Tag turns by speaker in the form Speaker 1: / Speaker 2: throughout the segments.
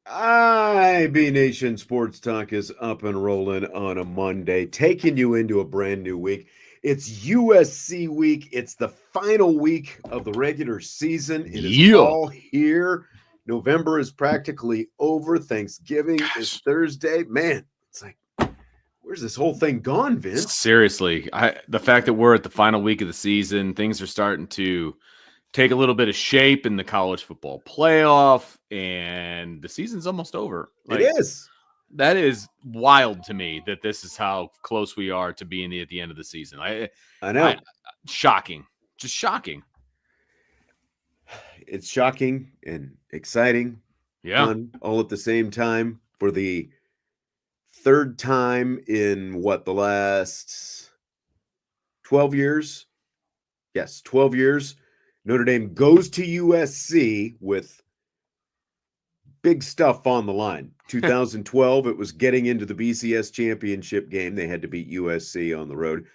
Speaker 1: IB Nation Sports Talk is up and rolling on a Monday, taking you into a brand new week. It's USC week. It's the final week of the regular season. It is all here. November is practically over. Thanksgiving is Thursday. Man, it's like, where's this whole thing gone, Vince?
Speaker 2: Seriously, the fact that we're at the final week of the season, things are starting to take a little bit of shape in the college football playoff, and the season's almost over.
Speaker 1: It is.
Speaker 2: That is wild to me that this is how close we are to being at the end of the season. I know. Shocking. Just shocking.
Speaker 1: It's shocking and exciting.
Speaker 2: Yeah.
Speaker 1: Fun, all at the same time for the third time in the last 12 years? Yes, 12 years. Notre Dame goes to USC with big stuff on the line. 2012, it was getting into the BCS championship game. They had to beat USC on the road.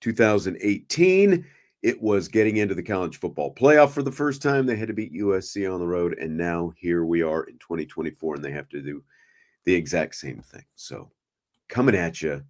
Speaker 1: 2018, it was getting into the college football playoff for the first time. They had to beat USC on the road. And now here we are in 2024, and they have to do the exact same thing. So coming at you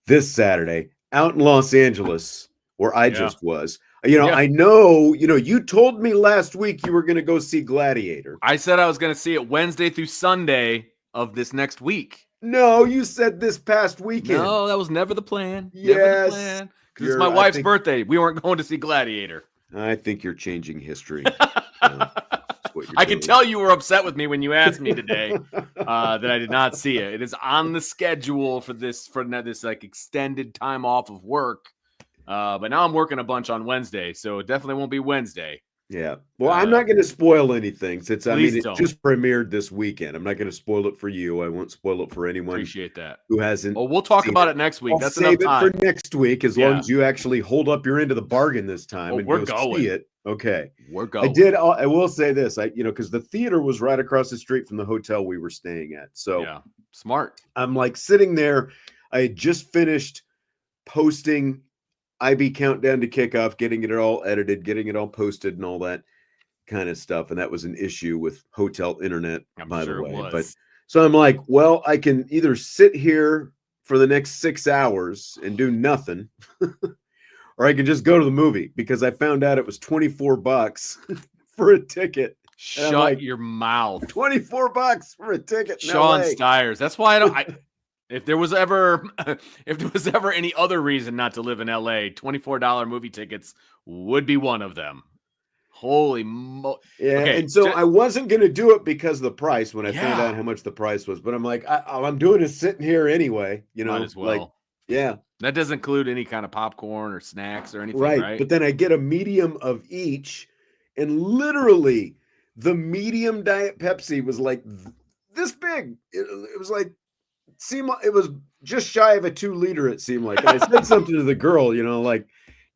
Speaker 1: this Saturday out in Los Angeles, where I just was. I know, you told me last week you were going to go see Gladiator.
Speaker 2: I said I was going to see it Wednesday through Sunday of this next week.
Speaker 1: No, you said this past weekend.
Speaker 2: No, that was never the plan.
Speaker 1: Yes.
Speaker 2: Because it's my wife's birthday. We weren't going to see Gladiator.
Speaker 1: I think you're changing history.
Speaker 2: I can tell you were upset with me when you asked me today that I did not see it. It is on the schedule for this like extended time off of work. But now I'm working a bunch on Wednesday, so it definitely won't be Wednesday.
Speaker 1: Yeah. Well, I'm not going to spoil anything since it
Speaker 2: don't.
Speaker 1: just premiered this weekend. I'm not going to spoil it for you. I won't spoil it for anyone.
Speaker 2: Appreciate that.
Speaker 1: Who hasn't.
Speaker 2: Oh, we'll talk about it next week. That's
Speaker 1: save
Speaker 2: enough time.
Speaker 1: It for next week as long as you actually hold up your end of the bargain this time and
Speaker 2: we're
Speaker 1: go
Speaker 2: going.
Speaker 1: see it. Okay.
Speaker 2: We're going.
Speaker 1: I will say this, because the theater was right across the street from the hotel we were staying at. So
Speaker 2: yeah, smart.
Speaker 1: I'm like sitting there. I had just finished posting IB countdown to kickoff, getting it all edited, getting it all posted and all that kind of stuff. And that was an issue with hotel internet, by the way. But so I'm like, well, I can either sit here for the next 6 hours and do nothing, or I can just go to the movie, because I found out it was $24 for a ticket.
Speaker 2: Shut your mouth.
Speaker 1: $24 for a ticket.
Speaker 2: Sean Stiers. That's why if there was ever any other reason not to live in LA, $24 movie tickets would be one of them. Holy
Speaker 1: yeah. Okay, and so I wasn't going to do it because of the price when I found out how much the price was, but I'm like, all I'm doing is sitting here anyway,
Speaker 2: might as well. That doesn't include any kind of popcorn or snacks or anything, right?
Speaker 1: But then I get a medium of each, and literally the medium Diet Pepsi was like this big. It was like, it was just shy of a 2-liter, it seemed like. And I said something to the girl, like,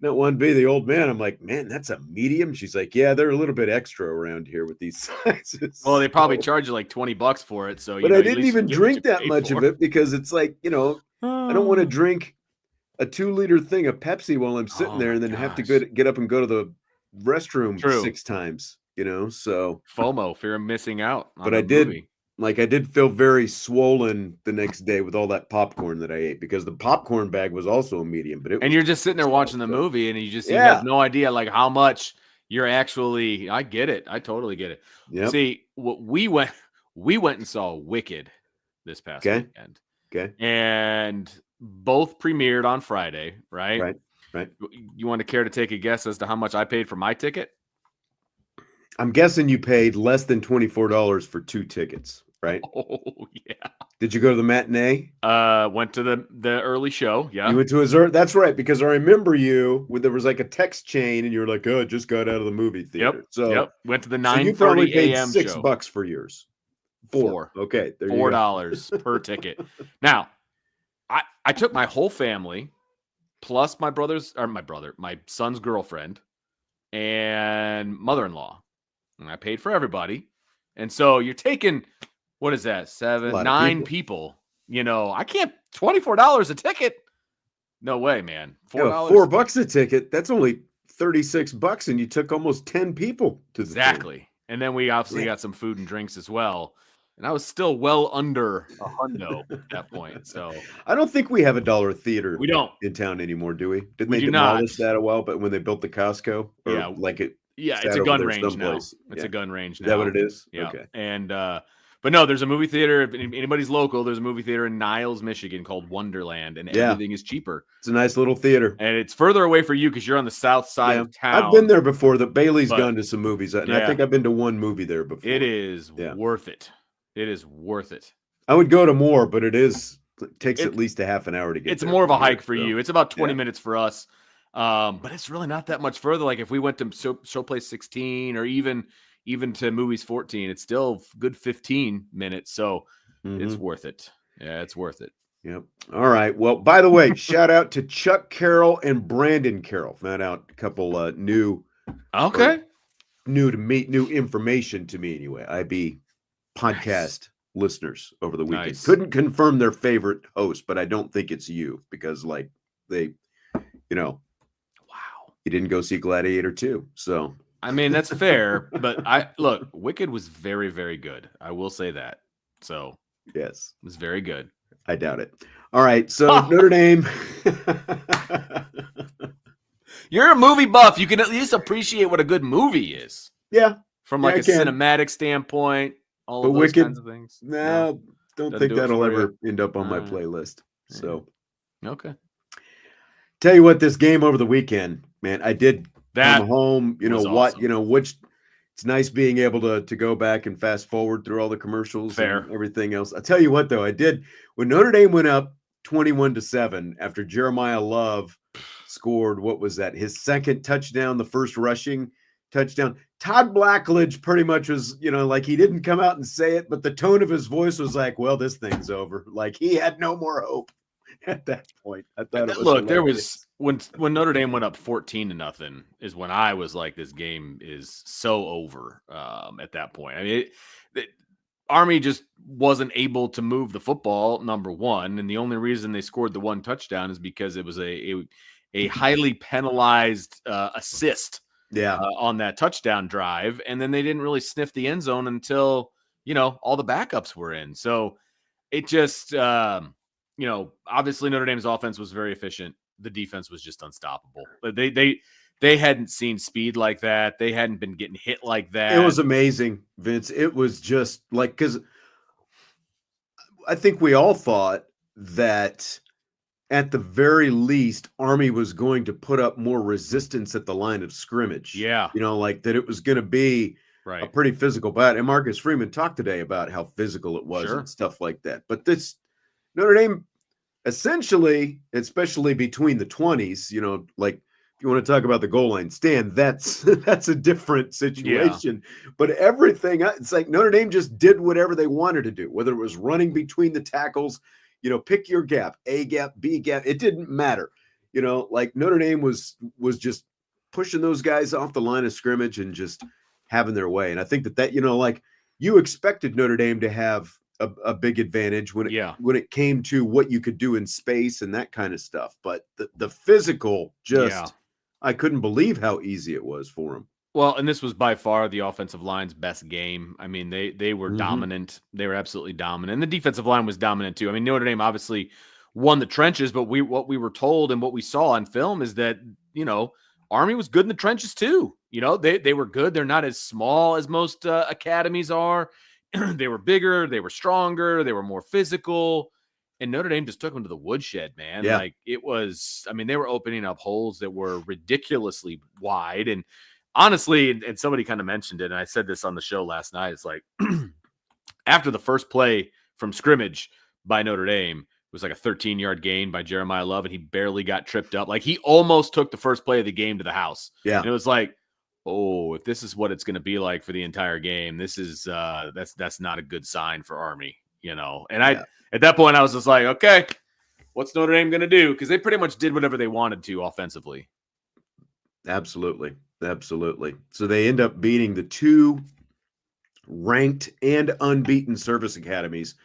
Speaker 1: not one be the old man. I'm like, man, that's a medium. She's like, yeah, they're a little bit extra around here with these sizes.
Speaker 2: Well, they probably charge you like $20 for it. So,
Speaker 1: but I didn't even drink that much of it, because it's like, I don't want to drink a 2-liter thing of Pepsi while I'm sitting there and then have to get up and go to the restroom 6 times, so
Speaker 2: FOMO, fear of missing out.
Speaker 1: But I did feel very swollen the next day with all that popcorn that I ate, because the popcorn bag was also a medium. But
Speaker 2: you're just sitting there watching the movie, and you have no idea like how much you're actually. I get it. I totally get it.
Speaker 1: Yeah.
Speaker 2: See, we went and saw Wicked this past weekend.
Speaker 1: Okay.
Speaker 2: And both premiered on Friday, right?
Speaker 1: Right.
Speaker 2: You want to care to take a guess as to how much I paid for my ticket?
Speaker 1: I'm guessing you paid less than $24 for 2 tickets, right?
Speaker 2: Oh, yeah.
Speaker 1: Did you go to the matinee?
Speaker 2: Went to the early show, yeah.
Speaker 1: You went to his that's right, because I remember there was like a text chain, and you were like, oh, just got out of the movie theater.
Speaker 2: Went to the 9:30
Speaker 1: so you probably paid
Speaker 2: a.m.
Speaker 1: $6 for yours.
Speaker 2: $4.
Speaker 1: Okay, there
Speaker 2: $4 per ticket. Now, I took my whole family, plus my son's girlfriend, and mother-in-law. And I paid for everybody. And so you're taking, what is that? 9 people. I can't, $24 a ticket. No way, man. $4.
Speaker 1: $4 a ticket. That's only $36, and you took almost 10 people to the
Speaker 2: Exactly.
Speaker 1: Theater.
Speaker 2: And then we obviously got some food and drinks as well. And I was still well under a hundo at that point. So
Speaker 1: I don't think we have a dollar theater
Speaker 2: we don't.
Speaker 1: in town anymore, do we? Didn't
Speaker 2: We
Speaker 1: they
Speaker 2: do
Speaker 1: demolish
Speaker 2: not.
Speaker 1: that a while? But when they built the Costco, or
Speaker 2: Yeah.
Speaker 1: like it,
Speaker 2: Yeah,
Speaker 1: sat
Speaker 2: it's a
Speaker 1: over
Speaker 2: gun
Speaker 1: there
Speaker 2: range now.
Speaker 1: someplace.
Speaker 2: It's a gun range now.
Speaker 1: Is that what it is?
Speaker 2: Yeah.
Speaker 1: Okay.
Speaker 2: And but no, there's a movie theater. If anybody's local, there's a movie theater in Niles, Michigan called Wonderland, and everything is cheaper.
Speaker 1: It's a nice little theater.
Speaker 2: And it's further away for you because you're on the south side of town.
Speaker 1: I've been there before. The Bailey's gone to some movies, and I think I've been to one movie there before.
Speaker 2: It is worth it. It is worth it.
Speaker 1: I would go to more, but it takes at least a half an hour to get.
Speaker 2: It's more of a hike for you. It's about 20 minutes for us, but it's really not that much further. Like if we went to Showplace 16 or even to Movies 14, it's still good 15 minutes. So it's worth it. Yeah, it's worth it.
Speaker 1: Yep. All right. Well, by the way, shout out to Chuck Carroll and Brandon Carroll. Found out a couple new information to me anyway. IB podcast listeners over the weekend.
Speaker 2: Nice.
Speaker 1: Couldn't confirm their favorite host, but I don't think it's you because they, wow, you didn't go see Gladiator 2. So
Speaker 2: I mean, that's fair, but look, Wicked was very, very good. I will say that. So
Speaker 1: yes,
Speaker 2: it was very good.
Speaker 1: I doubt it. All right. So Notre Dame.
Speaker 2: You're a movie buff. You can at least appreciate what a good movie is.
Speaker 1: Yeah.
Speaker 2: From a cinematic standpoint, all of those
Speaker 1: Wicked,
Speaker 2: kinds of things.
Speaker 1: No, don't think that'll ever end up on my playlist. So,
Speaker 2: okay.
Speaker 1: Tell you what, this game over the weekend, man, I did come home. It's nice being able to go back and fast forward through all the commercials and everything else. I'll tell you what, though, I did when Notre Dame went up 21-7 after Jeremiah Love scored. What was that? His second touchdown, the first rushing touchdown. Todd Blackledge pretty much was, like he didn't come out and say it, but the tone of his voice was like, well, this thing's over. Like he had no more hope at that point. I thought it was hilarious.
Speaker 2: There was when Notre Dame went up 14-0 is when I was like, this game is so over at that point. I mean, Army just wasn't able to move the football, number one. And the only reason they scored the one touchdown is because it was a highly penalized assist on that touchdown drive. And then they didn't really sniff the end zone until, all the backups were in. So it just, obviously Notre Dame's offense was very efficient. The defense was just unstoppable. They hadn't seen speed like that. They hadn't been getting hit like that.
Speaker 1: It was amazing, Vince. It was just like, because I think we all thought that at the very least, Army was going to put up more resistance at the line of scrimmage.
Speaker 2: Yeah.
Speaker 1: That it was going to be a pretty physical battle. And Marcus Freeman talked today about how physical it was and stuff like that. But this Notre Dame, essentially, especially between the 20s, if you want to talk about the goal line stand, that's a different situation. Yeah. But everything, it's like Notre Dame just did whatever they wanted to do, whether it was running between the tackles, pick your gap, A gap, B gap. It didn't matter. Like Notre Dame was just pushing those guys off the line of scrimmage and just having their way. And I think that you expected Notre Dame to have a big advantage when it came to what you could do in space and that kind of stuff. But the physical I couldn't believe how easy it was for them.
Speaker 2: Well, and this was by far the offensive line's best game. I mean, they were dominant. They were absolutely dominant. And the defensive line was dominant too. I mean, Notre Dame obviously won the trenches, but what we were told and what we saw on film is that, Army was good in the trenches too. They were good. They're not as small as most academies are. They were bigger. They were stronger. They were more physical. And Notre Dame just took them to the woodshed, man.
Speaker 1: Yeah.
Speaker 2: Like it was, I mean, they were opening up holes that were ridiculously wide. And honestly, and somebody kind of mentioned it, and I said this on the show last night, it's like after the first play from scrimmage by Notre Dame, it was like a 13-yard gain by Jeremiah Love, and he barely got tripped up. Like he almost took the first play of the game to the house.
Speaker 1: Yeah.
Speaker 2: And it was like, oh, if this is what it's going to be like for the entire game, this is that's not a good sign for Army, And at that point, I was just like, okay, what's Notre Dame going to do? Because they pretty much did whatever they wanted to offensively.
Speaker 1: Absolutely. So they end up beating the two ranked and unbeaten service academies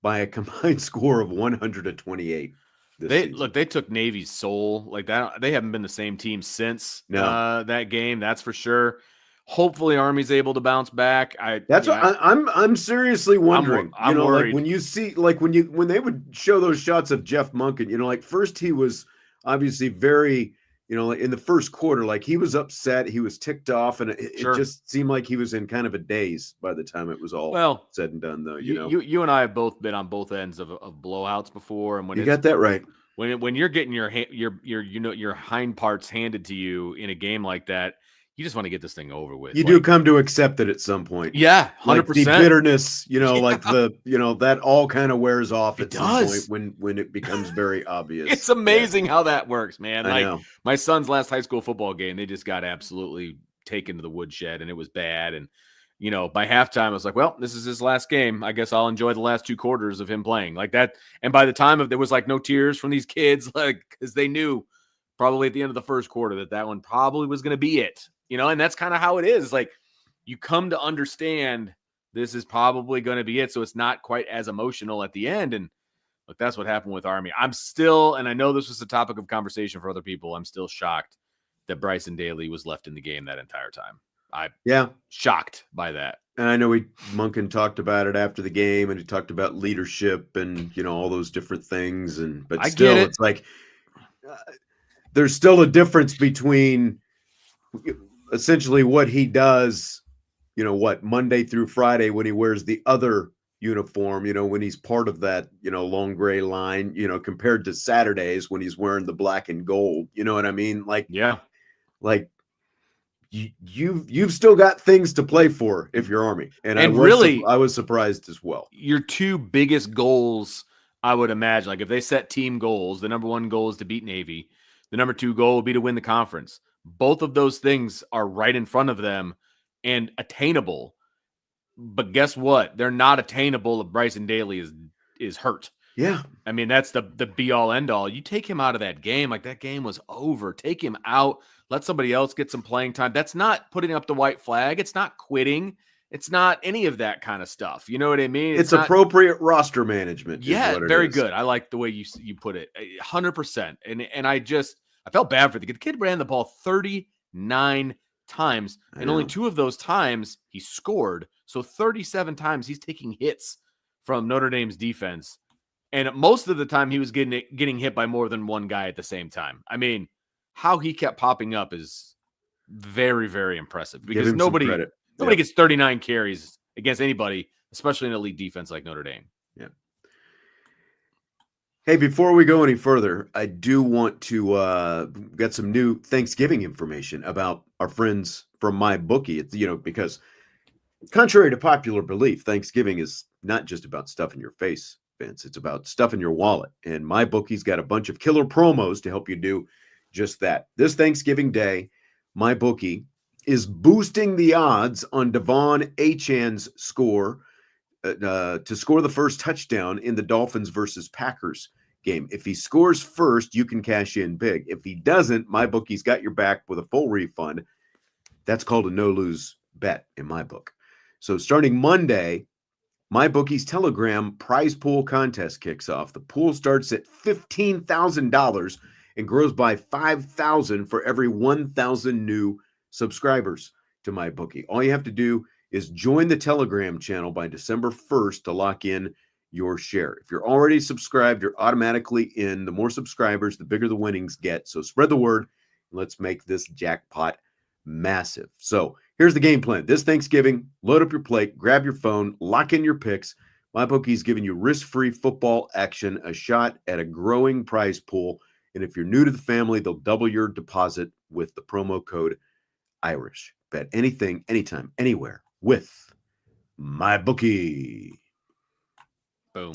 Speaker 1: by a combined score of 128.
Speaker 2: They took Navy's soul like that. They haven't been the same team since that game. That's for sure. Hopefully Army's able to bounce back.
Speaker 1: That's what I'm seriously wondering.
Speaker 2: I'm
Speaker 1: like
Speaker 2: worried.
Speaker 1: when you see, like when they would show those shots of Jeff Monken, like first he was obviously very, like in the first quarter, like he was upset, he was ticked off, and it just seemed like he was in kind of a daze by the time it was all said and done. Though
Speaker 2: you and I have both been on both ends of blowouts before, and when
Speaker 1: you got that right,
Speaker 2: when you're getting your hind parts handed to you in a game like that, you just want to get this thing over with.
Speaker 1: You do come to accept it at some point.
Speaker 2: Yeah, 100%.
Speaker 1: Like the bitterness, like that all kind of wears off at some point when it becomes very obvious.
Speaker 2: It's amazing how that works, man.
Speaker 1: I know.
Speaker 2: My son's last high school football game, they just got absolutely taken to the woodshed, and it was bad. And by halftime, I was like, well, this is his last game. I guess I'll enjoy the last 2 quarters of him playing like that. And by the time there was like no tears from these kids, like, because they knew probably at the end of the first quarter that one probably was going to be it. And that's kind of how it is. Like, you come to understand this is probably going to be it. So it's not quite as emotional at the end. And look, that's what happened with Army. I'm still, and I know this was a topic of conversation for other people, I'm still shocked that Bryson Daly was left in the game that entire time. Shocked by that.
Speaker 1: And I know Monken talked about it after the game, and he talked about leadership and, all those different things. But still, it's like, there's still a difference between essentially what he does, Monday through Friday when he wears the other uniform, when he's part of that, long gray line, compared to Saturdays when he's wearing the black and gold. You know what I mean? Like,
Speaker 2: yeah,
Speaker 1: like you've still got things to play for if you're Army. And I was surprised as well.
Speaker 2: Your 2 biggest goals, I would imagine, like if they set team goals, the number 1 goal is to beat Navy. The number 2 goal would be to win the conference. Both of those things are right in front of them and attainable. But guess what? They're not attainable if Bryson Daly is hurt.
Speaker 1: Yeah.
Speaker 2: I mean, that's the be all end all. You take him out of that game, like that game was over. Take him out. Let somebody else get some playing time. That's not putting up the white flag. It's not quitting. It's not any of that kind of stuff. You know what I mean?
Speaker 1: It's appropriate roster management.
Speaker 2: Yeah, very good. I like the way you put it. 100%. And I felt bad for the kid. The kid ran the ball 39 times, and only 2 of those times he scored. So 37 times he's taking hits from Notre Dame's defense. And most of the time he was getting hit by more than one guy at the same time. I mean, how he kept popping up is very, very impressive, because nobody gets 39 carries against anybody, especially an elite defense like Notre Dame.
Speaker 1: Yeah. Hey, before we go any further, I do want to get some new Thanksgiving information about our friends from MyBookie. It's, because contrary to popular belief, Thanksgiving is not just about stuff in your face, Vince. It's about stuff in your wallet. And MyBookie's got a bunch of killer promos to help you do just that. This Thanksgiving Day, MyBookie is boosting the odds on Devon Achan's score to score the first touchdown in the Dolphins versus Packers game. If he scores first, you can cash in big. If he doesn't, MyBookie's got your back with a full refund. That's called a no-lose bet in my book. So starting Monday, MyBookie's Telegram prize pool contest kicks off. The pool starts at $15,000 and grows by $5,000 for every 1,000 new subscribers to MyBookie. All you have to do is join the Telegram channel by December 1st to lock in your share. If you're already subscribed, you're automatically in. The more subscribers, the bigger the winnings get. So spread the word. Let's make this jackpot massive. So here's the game plan. This Thanksgiving, load up your plate, grab your phone, lock in your picks. MyBookie's giving you risk-free football action, a shot at a growing prize pool. And if you're new to the family, they'll double your deposit with the promo code IRISH. Bet anything, anytime, anywhere with MyBookie.
Speaker 2: Boom.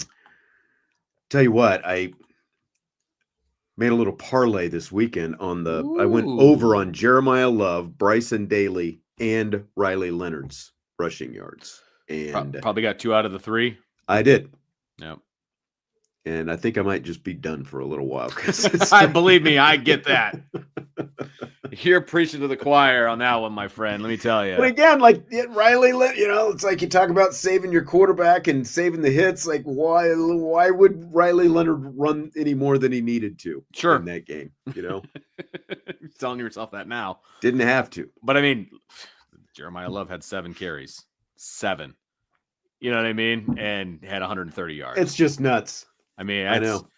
Speaker 1: Tell you what, I made a little parlay this weekend on I went over on Jeremiah Love, Bryson Daly, and Riley Leonard's rushing yards. And
Speaker 2: probably got 2 out of the 3.
Speaker 1: I did.
Speaker 2: Yep.
Speaker 1: And I think I might just be done for a little while.
Speaker 2: I believe me, I get that. You're preaching to the choir on that one, my friend. Let me tell you.
Speaker 1: But again, like Riley, it's like you talk about saving your quarterback and saving the hits. Like, why would Riley Leonard run any more than he needed to in that game?
Speaker 2: You're telling yourself that now.
Speaker 1: Didn't have to.
Speaker 2: But I mean, Jeremiah Love had 7 carries. 7. You know what I mean? And had 130 yards.
Speaker 1: It's just nuts.
Speaker 2: I mean,
Speaker 1: I know.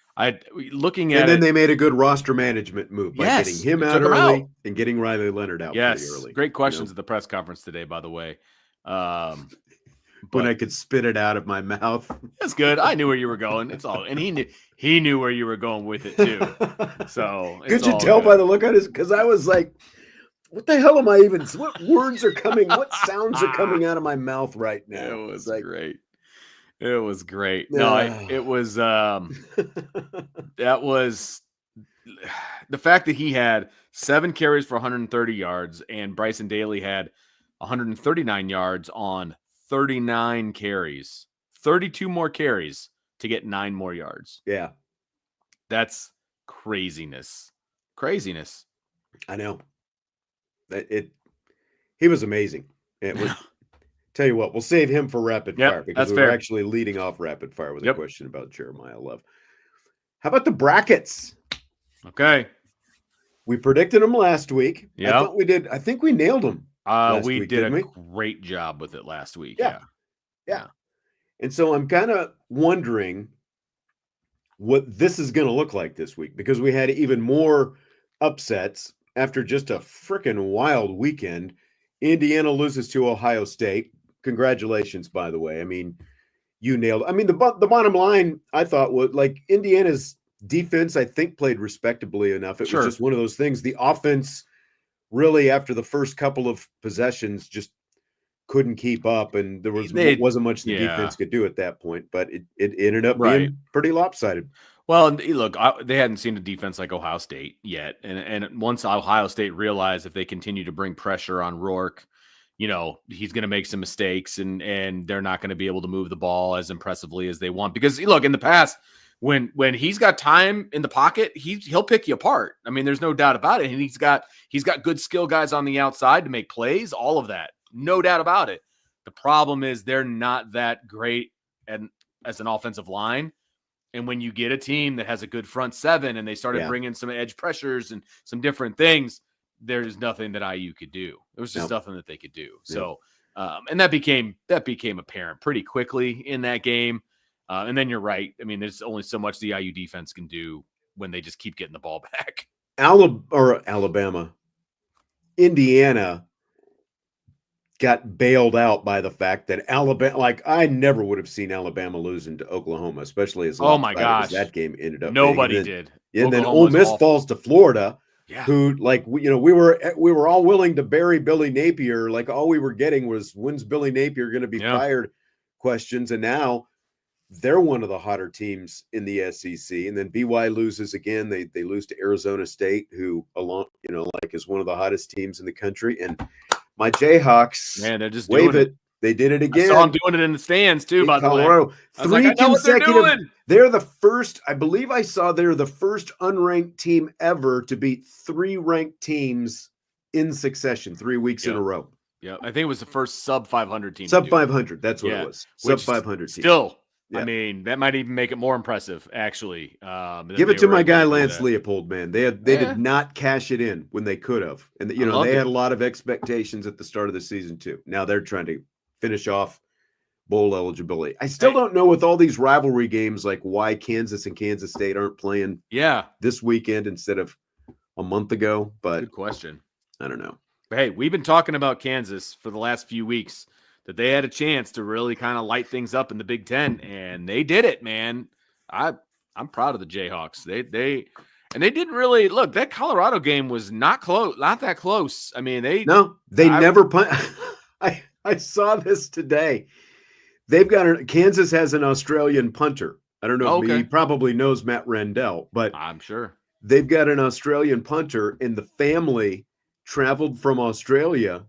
Speaker 2: Looking at
Speaker 1: and then
Speaker 2: it,
Speaker 1: they made a good roster management move by getting him
Speaker 2: they
Speaker 1: out
Speaker 2: took him
Speaker 1: early
Speaker 2: out.
Speaker 1: and getting Riley Leonard out pretty early.
Speaker 2: Great questions at the press conference today, by the way.
Speaker 1: When I could spit it out of my mouth.
Speaker 2: That's good. I knew where you were going. It's all, and he knew where you were going with it too. So
Speaker 1: could you tell by the look on his? Because I was like, "What the hell am I even? What words are coming? What sounds are coming out of my mouth right now?"
Speaker 2: It was great. It was great. No, it was. That was the fact that he had 7 carries for 130 yards, and Bryson Daly had 139 yards on 39 carries, 32 more carries to get 9 more yards.
Speaker 1: Yeah.
Speaker 2: That's craziness. Craziness.
Speaker 1: I know. He was amazing. It was. Tell you what, we'll save him for rapid fire because we're actually leading off rapid fire with a question about Jeremiah Love. How about the brackets?
Speaker 2: Okay.
Speaker 1: We predicted them last week.
Speaker 2: Yeah.
Speaker 1: I thought we did. I think we nailed them.
Speaker 2: We did a great job with it last week.
Speaker 1: Yeah. And so I'm kind of wondering what this is going to look like this week because we had even more upsets after just a freaking wild weekend. Indiana loses to Ohio State. Congratulations, by the way. I mean, you nailed it. I mean, the bottom line, I thought, was like Indiana's defense, I think, played respectably enough. It was just one of those things. The offense really, after the first couple of possessions, just couldn't keep up, and there wasn't much the defense could do at that point. But it ended up being pretty lopsided.
Speaker 2: Well, look, they hadn't seen a defense like Ohio State yet, and once Ohio State realized if they continue to bring pressure on Rourke, he's going to make some mistakes, and they're not going to be able to move the ball as impressively as they want. Because look, in the past, when he's got time in the pocket, he'll pick you apart. I mean, there's no doubt about it. And he's got good skill guys on the outside to make plays, all of that, no doubt about it. The problem is they're not that great as an offensive line. And when you get a team that has a good front seven and they started bringing some edge pressures and some different things, there's nothing that IU could do. There was just nothing that they could do. So, and that became apparent pretty quickly in that game. And then you're right. I mean, there's only so much the IU defense can do when they just keep getting the ball back.
Speaker 1: Alabama, Indiana got bailed out by the fact that Alabama, like I never would have seen Alabama losing to Oklahoma, especially as as that game ended up.
Speaker 2: Nobody did.
Speaker 1: And then Ole Miss falls to Florida, who like we were all willing to bury Billy Napier. Like all we were getting was when's Billy Napier going to be fired questions, and now they're one of the hotter teams in the SEC. And then BY loses again. They lose to Arizona State, who is one of the hottest teams in the country. And my Jayhawks,
Speaker 2: man, they're just
Speaker 1: wave
Speaker 2: doing
Speaker 1: it. They did it again.
Speaker 2: I saw them doing it in the stands too. By
Speaker 1: Colorado.
Speaker 2: the way,
Speaker 1: 3 consecutive. They're the first. I believe I saw they're the first unranked team ever to beat 3 ranked teams in succession, 3 weeks in a row.
Speaker 2: Yeah, I think it was the first sub 500 team.
Speaker 1: Sub 500. That's what it was. Sub 500 team.
Speaker 2: Still. Yeah. I mean, that might even make it more impressive, actually.
Speaker 1: Give it to my guy Lance Leopold, man. They did not cash it in when they could have, and they had a lot of expectations at the start of the season too. Now they're trying to finish off bowl eligibility. I still don't know with all these rivalry games, like why Kansas and Kansas State aren't playing this weekend instead of a month ago. But
Speaker 2: good question.
Speaker 1: I don't know.
Speaker 2: But hey, we've been talking about Kansas for the last few weeks, that they had a chance to really kind of light things up in the Big Ten, and they did it, man. I'm proud of the Jayhawks. They didn't really look. That Colorado game was not that close. I mean, they
Speaker 1: never punt. I saw this today. They've got Kansas has an Australian punter. I don't know if he probably knows Matt Rendell, but
Speaker 2: I'm sure
Speaker 1: they've got an Australian punter, and the family traveled from Australia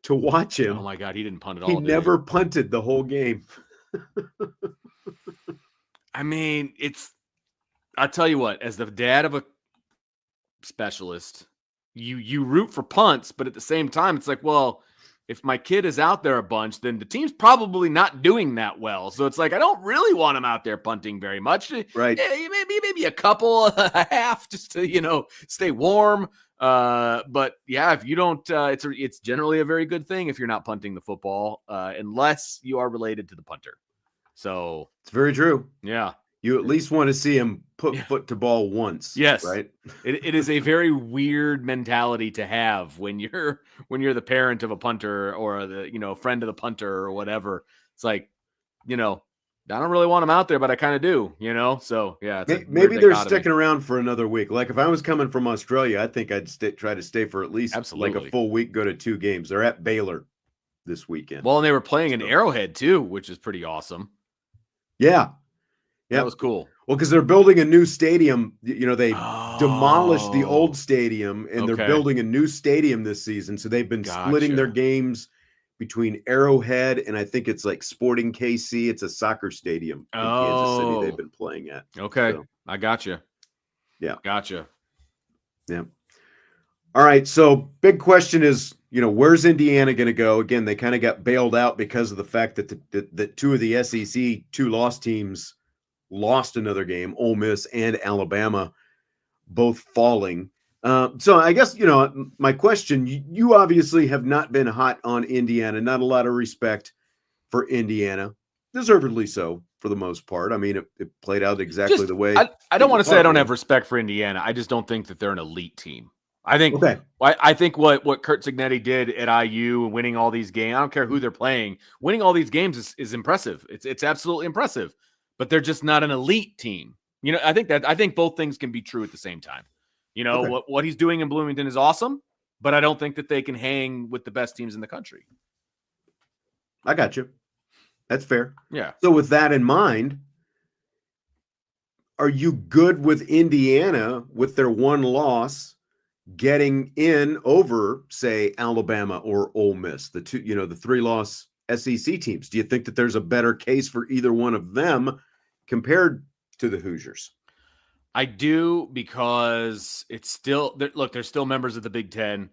Speaker 1: to watch him.
Speaker 2: Oh my God, he didn't punt at all.
Speaker 1: He never punted the whole game.
Speaker 2: I mean, I'll tell you what, as the dad of a specialist, you root for punts, but at the same time, it's like, well, if my kid is out there a bunch, then the team's probably not doing that well. So it's like, I don't really want him out there punting very much.
Speaker 1: Right.
Speaker 2: Maybe a couple, a half, just to, stay warm. But yeah, if you don't, it's generally a very good thing if you're not punting the football, unless you are related to the punter. So
Speaker 1: It's very true.
Speaker 2: yeah,
Speaker 1: You at least want to see him put
Speaker 2: Yeah.
Speaker 1: foot to ball once.
Speaker 2: Yes.
Speaker 1: Right.
Speaker 2: it is a very weird mentality to have when you're the parent of a punter or the friend of the punter or whatever. It's like, I don't really want him out there, but I kind of do, So yeah, it's
Speaker 1: Maybe they're sticking around for another week. Like if I was coming from Australia, I think I'd try to stay for at least like a full week, go to 2 games. They're at Baylor this weekend.
Speaker 2: Well, and they were playing in Arrowhead too, which is pretty awesome.
Speaker 1: Yeah.
Speaker 2: That was cool.
Speaker 1: Well, because they're building a new stadium. They demolished the old stadium and they're building a new stadium this season. So they've been splitting their games between Arrowhead and I think it's like Sporting KC. It's a soccer stadium in Kansas City they've been playing at.
Speaker 2: Okay. So, I gotcha.
Speaker 1: Yeah.
Speaker 2: Gotcha.
Speaker 1: Yeah. All right. So big question is, where's Indiana going to go? Again, they kind of got bailed out because of the fact that that 2 of the SEC 2-loss teams lost another game, Ole Miss and Alabama, both falling. So I guess, my question, you obviously have not been hot on Indiana, not a lot of respect for Indiana, deservedly so for the most part. I mean, it played out exactly the way.
Speaker 2: I don't want to say I don't have respect for Indiana. I just don't think that they're an elite team. I think I think what Curt Cignetti did at IU, winning all these games, I don't care who they're playing, winning all these games is impressive. It's absolutely impressive, but they're just not an elite team. I think both things can be true at the same time. What he's doing in Bloomington is awesome, but I don't think that they can hang with the best teams in the country.
Speaker 1: I got you. That's fair.
Speaker 2: Yeah.
Speaker 1: So with that in mind, are you good with Indiana with their 1 loss getting in over, say, Alabama or Ole Miss, the 3-loss SEC teams? Do you think that there's a better case for either one of them compared to the Hoosiers?
Speaker 2: I do, because it's still they're still members of the Big Ten.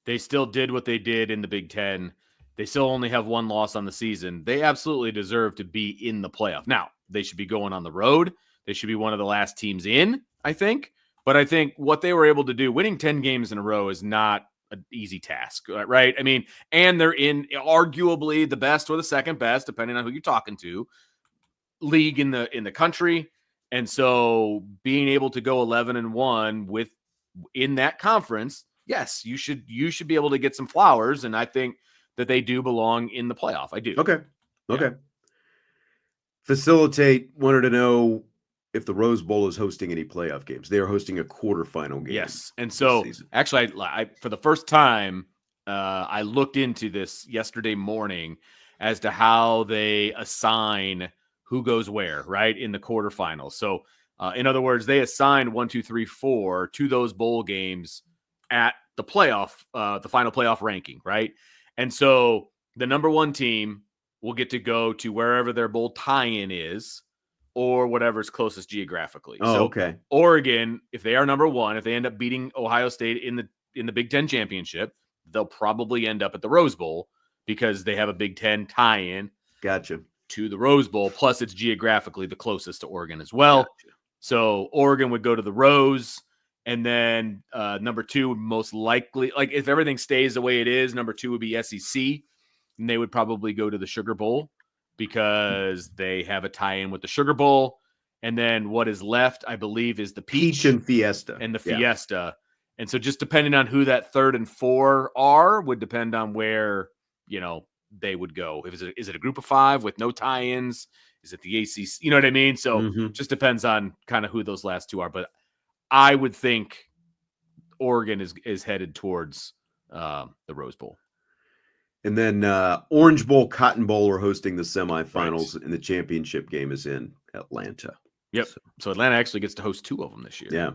Speaker 2: They still did what they did in the Big Ten. They still only have 1 loss on the season. They absolutely deserve to be in the playoff. Now, they should be going on the road. They should be one of the last teams in, I think. But I think what they were able to do, winning 10 games in a row, is not an easy task, right? I mean, and they're in arguably the best or the second best, depending on who you're talking to, league in the country. And so being able to go 11-1 in that conference, yes, you should be able to get some flowers. And I think that they do belong in the playoff. I do.
Speaker 1: Okay. Facilitate wanted to know if the Rose Bowl is hosting any playoff games. They are hosting a quarterfinal game.
Speaker 2: Yes. And so actually, I for the first time, I looked into this yesterday morning as to how they assign who goes where, right, in the quarterfinals. So in other words, they assign 1, 2, 3, 4 to those bowl games at the playoff, the final playoff ranking, right? And so the number 1 team will get to go to wherever their bowl tie-in is, or whatever's closest geographically.
Speaker 1: Oh,
Speaker 2: so
Speaker 1: okay.
Speaker 2: Oregon, if they are number 1, if they end up beating Ohio State in the Big Ten championship, they'll probably end up at the Rose Bowl because they have a Big Ten tie-in.
Speaker 1: Gotcha.
Speaker 2: To the Rose Bowl, plus it's geographically the closest to Oregon as well. Gotcha. So Oregon would go to the Rose, and then number 2 would most likely, like if everything stays the way it is, number 2 would be SEC, and they would probably go to the Sugar Bowl because they have a tie-in with the Sugar Bowl. And then what is left, I believe, is the Peach
Speaker 1: and Fiesta.
Speaker 2: And the Fiesta. And so just depending on who that 3rd and 4 are would depend on where, they would go. Is it a group of 5 with no tie-ins? Is it the ACC? You know what I mean? So just depends on kind of who those last 2 are. But I would think Oregon is headed towards the Rose Bowl.
Speaker 1: And then Orange Bowl, Cotton Bowl are hosting the semifinals, and the championship game is in Atlanta.
Speaker 2: Yep. So Atlanta actually gets to host 2 of them this year.
Speaker 1: Yeah.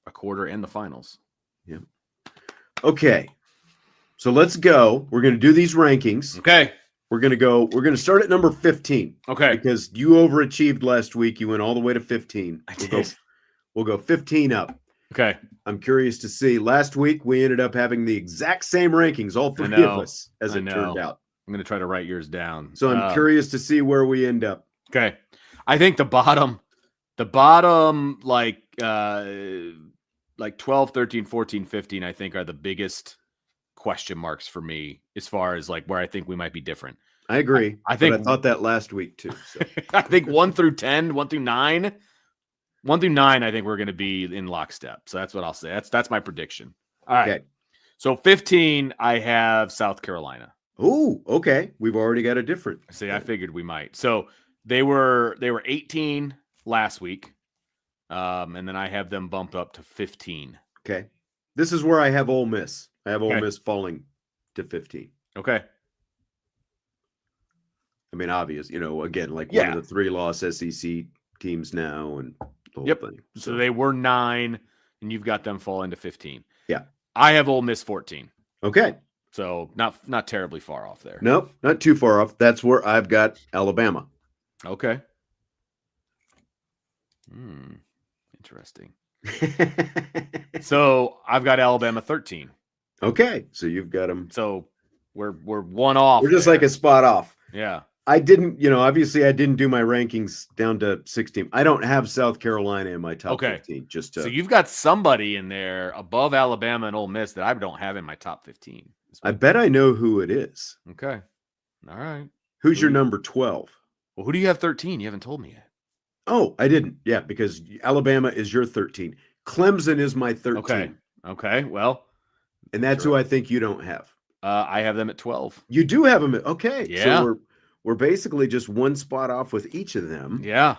Speaker 2: A quarter and the finals.
Speaker 1: Yeah. Okay. So let's go. We're going to do these rankings.
Speaker 2: Okay.
Speaker 1: We're going to start at number 15.
Speaker 2: Okay.
Speaker 1: Because you overachieved last week. You went all the way to 15. We'll go 15 up.
Speaker 2: Okay.
Speaker 1: I'm curious to see. Last week, we ended up having the exact same rankings, all 3 of us, as it turned out.
Speaker 2: I'm going to try to write yours down.
Speaker 1: So I'm curious to see where we end up.
Speaker 2: Okay. I think the bottom, like like 12, 13, 14, 15, I think are the biggest question marks for me as far as like where I think we might be different.
Speaker 1: I agree.
Speaker 2: I think
Speaker 1: but I thought that last week too. So.
Speaker 2: I think 1 through 10, 1 through 9, 1 through 9, I think we're going to be in lockstep. So that's what I'll say. That's my prediction. All right.
Speaker 1: Okay.
Speaker 2: So 15, I have South Carolina.
Speaker 1: Oh, okay. We've already got a different.
Speaker 2: See, I figured we might. So they were 18 last week. And then I have them bumped up to 15.
Speaker 1: Okay. This is where I have Ole Miss. I have Ole Miss falling to 15.
Speaker 2: Okay.
Speaker 1: I mean, obvious, again, like one of the 3-loss SEC teams now and the whole thing.
Speaker 2: So they were 9, and you've got them falling to 15.
Speaker 1: Yeah.
Speaker 2: I have Ole Miss 14.
Speaker 1: Okay.
Speaker 2: So not terribly far off there.
Speaker 1: Nope, not too far off. That's where I've got Alabama.
Speaker 2: Okay. Interesting. So I've got Alabama 13.
Speaker 1: Okay, so you've got them.
Speaker 2: So we're one off.
Speaker 1: We're just like a spot off.
Speaker 2: Yeah.
Speaker 1: I didn't, obviously I didn't do my rankings down to 16. I don't have South Carolina in my top 15.
Speaker 2: So you've got somebody in there above Alabama and Ole Miss that I don't have in my top 15.
Speaker 1: I bet I know who it is.
Speaker 2: Okay. All right.
Speaker 1: Who's your number 12?
Speaker 2: Well, who do you have 13? You haven't told me yet.
Speaker 1: Oh, I didn't. Yeah, because Alabama is your 13. Clemson is my 13.
Speaker 2: Okay. Well,
Speaker 1: and that's who I think you don't have.
Speaker 2: I have them at 12.
Speaker 1: You do have them. Okay.
Speaker 2: Yeah.
Speaker 1: So we're basically just one spot off with each of them.
Speaker 2: Yeah.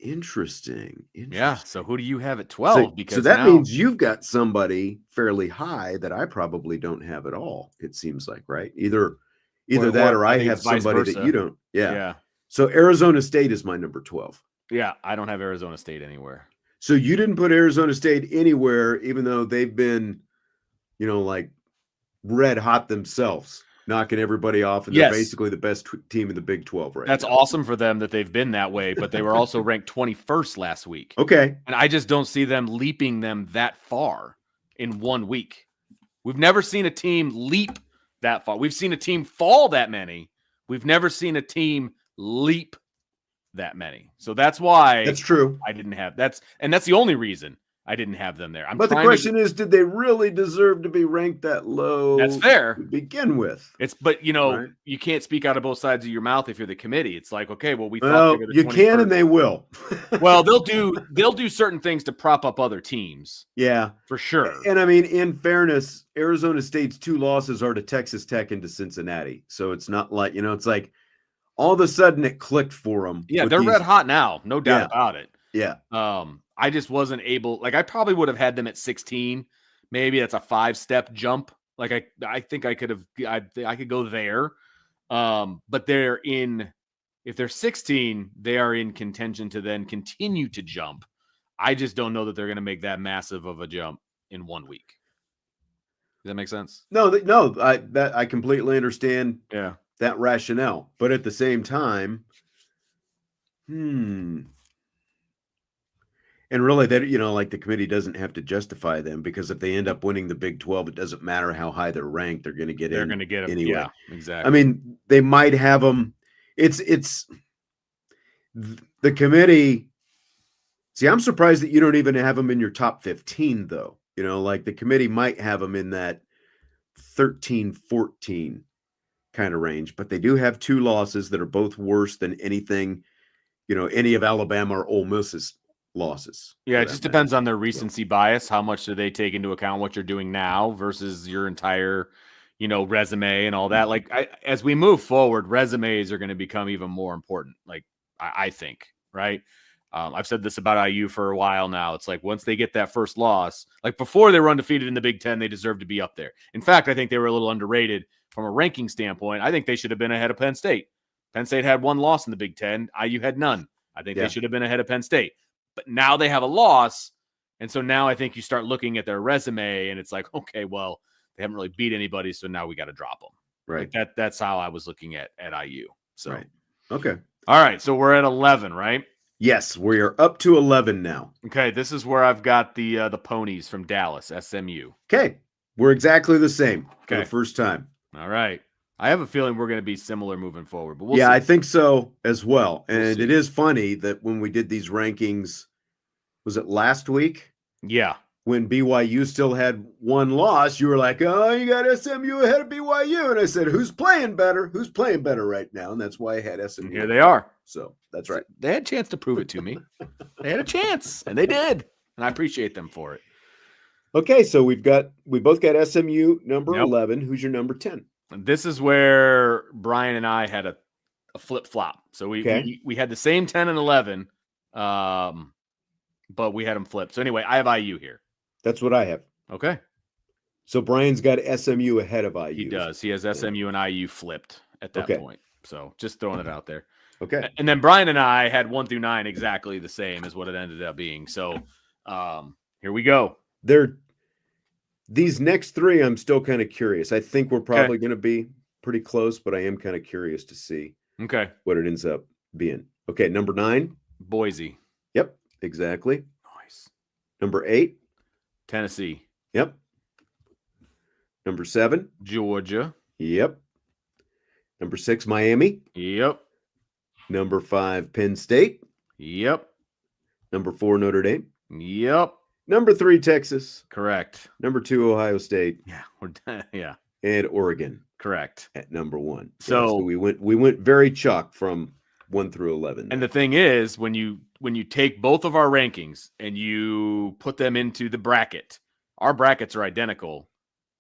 Speaker 1: Interesting.
Speaker 2: Yeah. So who do you have at 12?
Speaker 1: So that means you've got somebody fairly high that I probably don't have at all. It seems like, right? Either that or I have somebody that you don't. Yeah. So Arizona State is my number 12.
Speaker 2: Yeah. I don't have Arizona State anywhere.
Speaker 1: So you didn't put Arizona State anywhere, even though they've been, like red hot themselves, knocking everybody off, and they're basically the best team in the Big 12 right now.
Speaker 2: That's awesome for them that they've been that way, but they were also ranked 21st last week.
Speaker 1: Okay.
Speaker 2: And I just don't see them leaping them that far in 1 week. We've never seen a team leap that far. We've seen a team fall that many. We've never seen a team leap that many. So that's why
Speaker 1: that's true.
Speaker 2: I didn't have that's the only reason I didn't have them there.
Speaker 1: But the question is, did they really deserve to be ranked that low?
Speaker 2: That's fair
Speaker 1: to begin with.
Speaker 2: But you can't speak out of both sides of your mouth if you're the committee. It's like, okay, well, we thought they were the
Speaker 1: you
Speaker 2: 21st.
Speaker 1: can and they will.
Speaker 2: Well, they'll do certain things to prop up other teams.
Speaker 1: Yeah,
Speaker 2: for sure.
Speaker 1: And I mean, in fairness, Arizona State's 2 losses are to Texas Tech and to Cincinnati. So it's not like, it's like all of a sudden it clicked for them.
Speaker 2: Yeah, they're red hot now, no doubt about it.
Speaker 1: Yeah.
Speaker 2: I just wasn't able, like, I probably would have had them at 16. Maybe that's a 5-step jump. Like, I think I could go there. But if they're 16, they are in contention to then continue to jump. I just don't know that they're going to make that massive of a jump in 1 week. Does that make sense?
Speaker 1: No, I completely understand.
Speaker 2: Yeah.
Speaker 1: That rationale, but at the same time, and really that, like the committee doesn't have to justify them, because if they end up winning the Big 12, it doesn't matter how high they're ranked. They're going to get in. They're going to get them anyway.
Speaker 2: Yeah, exactly.
Speaker 1: I mean, they might have them. It's the committee. See, I'm surprised that you don't even have them in your top 15 though. Like the committee might have them in that 13, 14 kind of range, but they do have 2 losses that are both worse than anything, any of Alabama or Ole Miss's losses.
Speaker 2: Yeah, it just depends on their recency bias. How much do they take into account what you're doing now versus your entire, resume and all that? Like, as we move forward, resumes are going to become even more important. Like, I think, right? I've said this about IU for a while now. It's like once they get that first loss, like before they were undefeated in the Big Ten, they deserve to be up there. In fact, I think they were a little underrated from a ranking standpoint. I think they should have been ahead of Penn State. Penn State had 1 loss in the Big Ten. IU had none. I think they should have been ahead of Penn State. But now they have a loss. And so now I think you start looking at their resume and it's like, okay, well, they haven't really beat anybody. So now we got to drop them.
Speaker 1: Right.
Speaker 2: Like that's how I was looking at IU. So,
Speaker 1: right. Okay.
Speaker 2: All right. So we're at 11, right?
Speaker 1: Yes. We are up to 11 now.
Speaker 2: Okay. This is where I've got the ponies from Dallas, SMU.
Speaker 1: Okay. We're exactly the same for the first time.
Speaker 2: All right. I have a feeling we're going to be similar moving forward, but we'll see.
Speaker 1: I think so as well. And it is funny that when we did these rankings, was it last week?
Speaker 2: Yeah.
Speaker 1: when BYU still had one loss, you were like, oh, you got SMU ahead of BYU. And I said, who's playing better? Who's playing better right now? And that's why I had SMU.
Speaker 2: And here they are.
Speaker 1: So that's right.
Speaker 2: They had a chance to prove it to me. They had a chance, and they did. And I appreciate them for it.
Speaker 1: Okay, so we both got SMU number 11. Who's your number 10?
Speaker 2: And this is where Brian and I had a flip-flop. So we had the same 10 and 11, but we had them flipped. So anyway, I have IU here.
Speaker 1: That's what I have.
Speaker 2: Okay.
Speaker 1: So Brian's got SMU ahead of IU.
Speaker 2: He does. He has SMU and IU flipped at that point. So just throwing it out there.
Speaker 1: Okay.
Speaker 2: And then Brian and I had 1 through 9 exactly the same as what it ended up being. So here we go.
Speaker 1: These next 3, I'm still kind of curious. I think we're probably going to be pretty close, but I am kind of curious to see what it ends up being. Okay, number 9.
Speaker 2: Boise.
Speaker 1: Yep, exactly.
Speaker 2: Nice.
Speaker 1: Number 8.
Speaker 2: Tennessee.
Speaker 1: Yep. Number 7.
Speaker 2: Georgia.
Speaker 1: Yep. Number 6, Miami.
Speaker 2: Yep.
Speaker 1: Number 5, Penn State.
Speaker 2: Yep.
Speaker 1: Number 4, Notre Dame.
Speaker 2: Yep.
Speaker 1: Number 3, Texas.
Speaker 2: Correct.
Speaker 1: Number 2, Ohio State.
Speaker 2: Yeah.
Speaker 1: And Oregon.
Speaker 2: Correct.
Speaker 1: At number 1.
Speaker 2: So
Speaker 1: we went very chalk from 1 through 11.
Speaker 2: And the thing is, when you take both of our rankings and you put them into the bracket, our brackets are identical.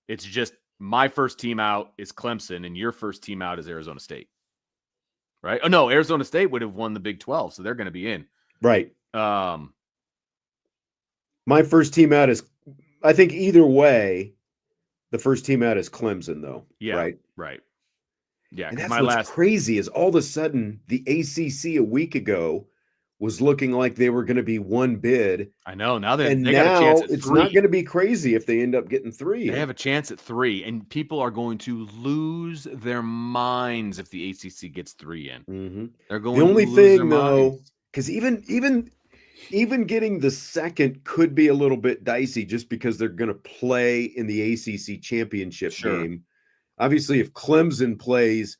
Speaker 2: It's just my first team out is Clemson and your first team out is Arizona State. Right? Oh no, Arizona State would have won the Big 12, so they're going to be in.
Speaker 1: Right. My first team out is, I think either way, the first team out is Clemson, though.
Speaker 2: Yeah.
Speaker 1: Right.
Speaker 2: Yeah.
Speaker 1: And that's what's crazy is all of a sudden the ACC a week ago was looking like they were going to be 1 bid.
Speaker 2: I know. Now they
Speaker 1: now
Speaker 2: got a chance at 3.
Speaker 1: It's not going to be crazy if they end up getting 3.
Speaker 2: They have a chance at 3, and people are going to lose their minds if the ACC gets 3 in.
Speaker 1: Mm-hmm.
Speaker 2: They're going.
Speaker 1: The only
Speaker 2: to lose
Speaker 1: thing,
Speaker 2: their
Speaker 1: though,
Speaker 2: minds.
Speaker 1: because even getting the 2nd could be a little bit dicey, just because they're going to play in the ACC championship game. Obviously, if Clemson plays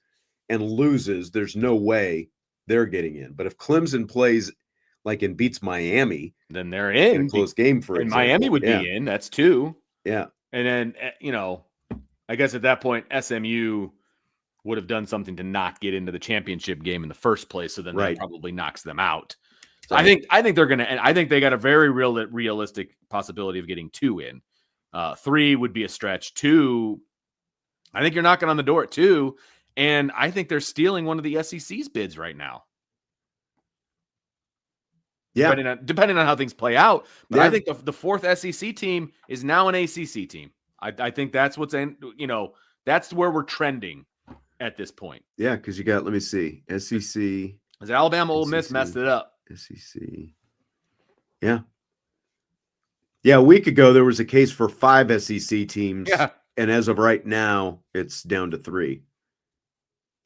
Speaker 1: and loses, there's no way they're getting in. But if Clemson plays and beats Miami,
Speaker 2: then they're in
Speaker 1: a close game for example.
Speaker 2: Miami would be in. That's 2.
Speaker 1: Yeah.
Speaker 2: And then, I guess at that point, SMU would have done something to not get into the championship game in the first place. So then that probably knocks them out. So I think they're going to, and I think they got a very realistic possibility of getting 2 in. 3 would be a stretch. 2, I think you're knocking on the door at 2. And I think they're stealing one of the SEC's bids right now.
Speaker 1: Yeah.
Speaker 2: Depending on how things play out. But I think the 4th SEC team is now an ACC team. I think that's that's where we're trending at this point.
Speaker 1: Yeah, because you got, let me see, SEC.
Speaker 2: As Alabama, Ole Miss messed it up.
Speaker 1: SEC. Yeah. Yeah, a week ago, there was a case for 5 SEC teams.
Speaker 2: Yeah.
Speaker 1: And as of right now, it's down to 3.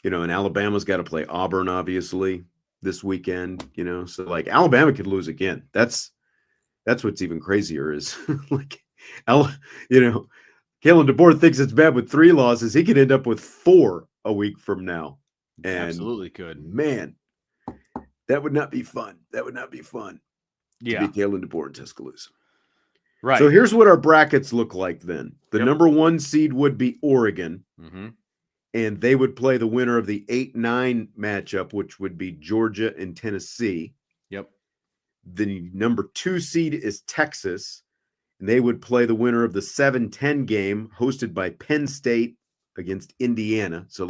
Speaker 1: And Alabama's got to play Auburn, obviously, this weekend, So, Alabama could lose again. That's what's even crazier is, Kalen DeBoer thinks it's bad with 3 losses. He could end up with 4 a week from now. And
Speaker 2: absolutely could.
Speaker 1: Man, that would not be fun. That would not be fun.
Speaker 2: Yeah.
Speaker 1: To be Kalen DeBoer in Tuscaloosa.
Speaker 2: Right.
Speaker 1: So here's what our brackets look like then. The number 1 seed would be Oregon.
Speaker 2: Mm-hmm.
Speaker 1: And they would play the winner of the 8-9 matchup, which would be Georgia and Tennessee.
Speaker 2: Yep.
Speaker 1: The number 2 seed is Texas. And they would play the winner of the 7-10 game hosted by Penn State against Indiana. So,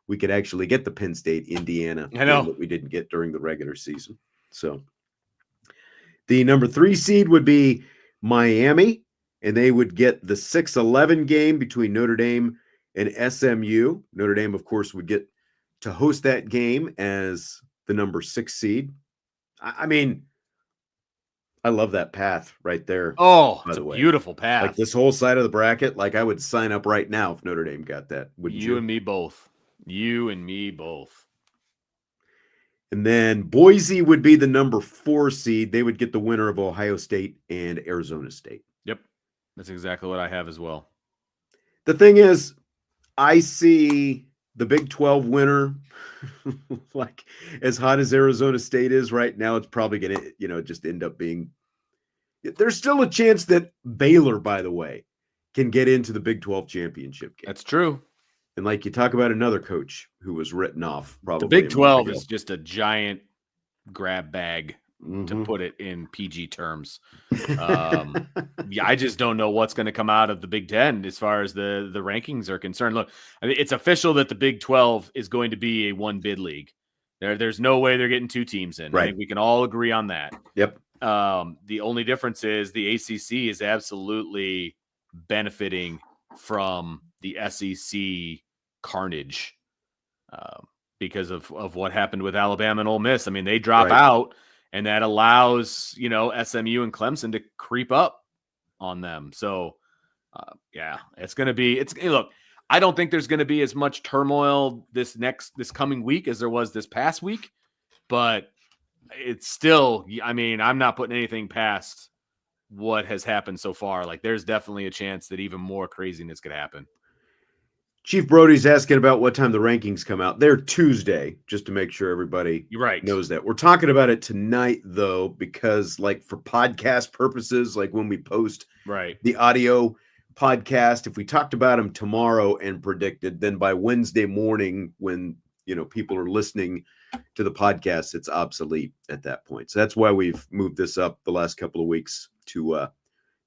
Speaker 1: we could actually get the Penn State, Indiana.
Speaker 2: I know.
Speaker 1: That we didn't get during the regular season. So, the number 3 seed would be Miami. And they would get the 6-11 game between Notre Dame and SMU. Notre Dame, of course, would get to host that game as the number 6 seed. I mean, I love that path right there.
Speaker 2: Oh, it's a beautiful path.
Speaker 1: This whole side of the bracket, I would sign up right now if Notre Dame got that. Wouldn't you?
Speaker 2: You and me both. You and me both.
Speaker 1: And then Boise would be the number 4 seed. They would get the winner of Ohio State and Arizona State.
Speaker 2: Yep. That's exactly what I have as well.
Speaker 1: The thing is, I see the Big 12 winner, as hot as Arizona State is right now, it's probably going to, just end up being, There's still a chance that Baylor, by the way, can get into the Big 12 championship game.
Speaker 2: That's true.
Speaker 1: And like you talk about another coach who was written off probably.
Speaker 2: The Big 12 is just a giant grab bag, to put it in PG terms. Yeah, I just don't know what's going to come out of the Big 10 as far as the rankings are concerned. Look, I mean, it's official that the Big 12 is going to be a one bid league. There's no way they're getting 2 teams in.
Speaker 1: Right.
Speaker 2: I think we can all agree on that.
Speaker 1: Yep.
Speaker 2: The only difference is the ACC is absolutely benefiting from the SEC carnage because of what happened with Alabama and Ole Miss. I mean, they drop out, and that allows, SMU and Clemson to creep up on them. So, yeah, it's going to be – look, I don't think there's going to be as much turmoil this coming week as there was this past week, but it's still, I mean, I'm not putting anything past what has happened so far. Like, there's definitely a chance that even more craziness could happen.
Speaker 1: Chief Brody's asking about what time the rankings come out. They're Tuesday, just to make sure everybody knows that. We're talking about it tonight, though, because like for podcast purposes, like when we post the audio podcast, if we talked about them tomorrow and predicted, then by Wednesday morning, when people are listening to the podcast, it's obsolete at that point. So that's why we've moved this up the last couple of weeks to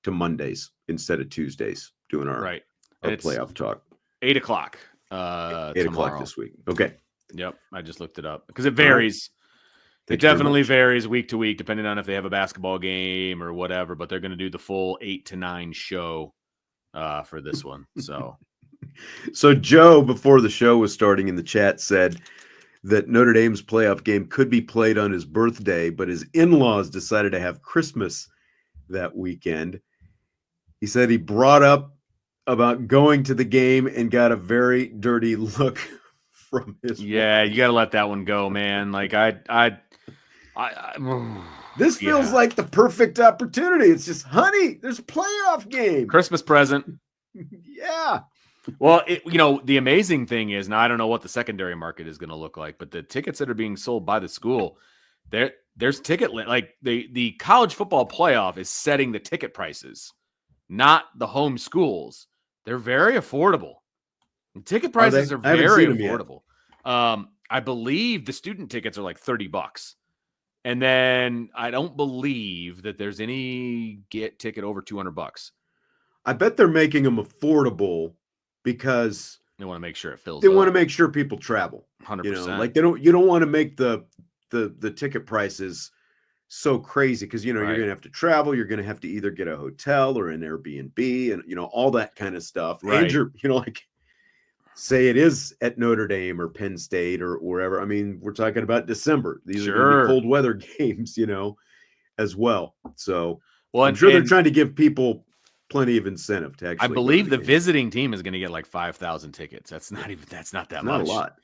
Speaker 1: Mondays instead of Tuesdays, doing our playoff talk.
Speaker 2: 8 o'clock.
Speaker 1: 8 o'clock this week. Okay.
Speaker 2: Yep. I just looked it up because it varies. It definitely varies week to week, depending on if they have a basketball game or whatever, but they're going to do the full 8 to 9 show for this one. So
Speaker 1: Joe, before the show was starting in the chat, said that Notre Dame's playoff game could be played on his birthday, but his in-laws decided to have Christmas that weekend. He said he brought up about going to the game and got a very dirty look from his wife.
Speaker 2: You got to let that one go, man. Like
Speaker 1: this feels like the perfect opportunity. It's just, honey, there's a playoff game.
Speaker 2: Christmas present.
Speaker 1: Yeah.
Speaker 2: Well, the amazing thing is, now I don't know what the secondary market is going to look like, but the tickets that are being sold by the school, there's ticket, like the college football playoff is setting the ticket prices, not the home schools. They're very affordable. The ticket prices are very affordable. I believe the student tickets are like $30. And then I don't believe that there's any ticket over $200.
Speaker 1: I bet they're making them affordable because
Speaker 2: they want to make sure it fills.
Speaker 1: They want to make sure people travel.
Speaker 2: 100%.
Speaker 1: Like you don't want to make the ticket prices so crazy because you're going to have to travel. You're going to have to either get a hotel or an Airbnb and all that kind of stuff.
Speaker 2: Right.
Speaker 1: And you're like, say it is at Notre Dame or Penn State or wherever. I mean, we're talking about December. These are going to be cold weather games, as well. So I'm sure they're trying to give people plenty of incentive to actually.
Speaker 2: I believe the visiting team is going to get like 5,000 tickets. That's not that much.
Speaker 1: Not a lot.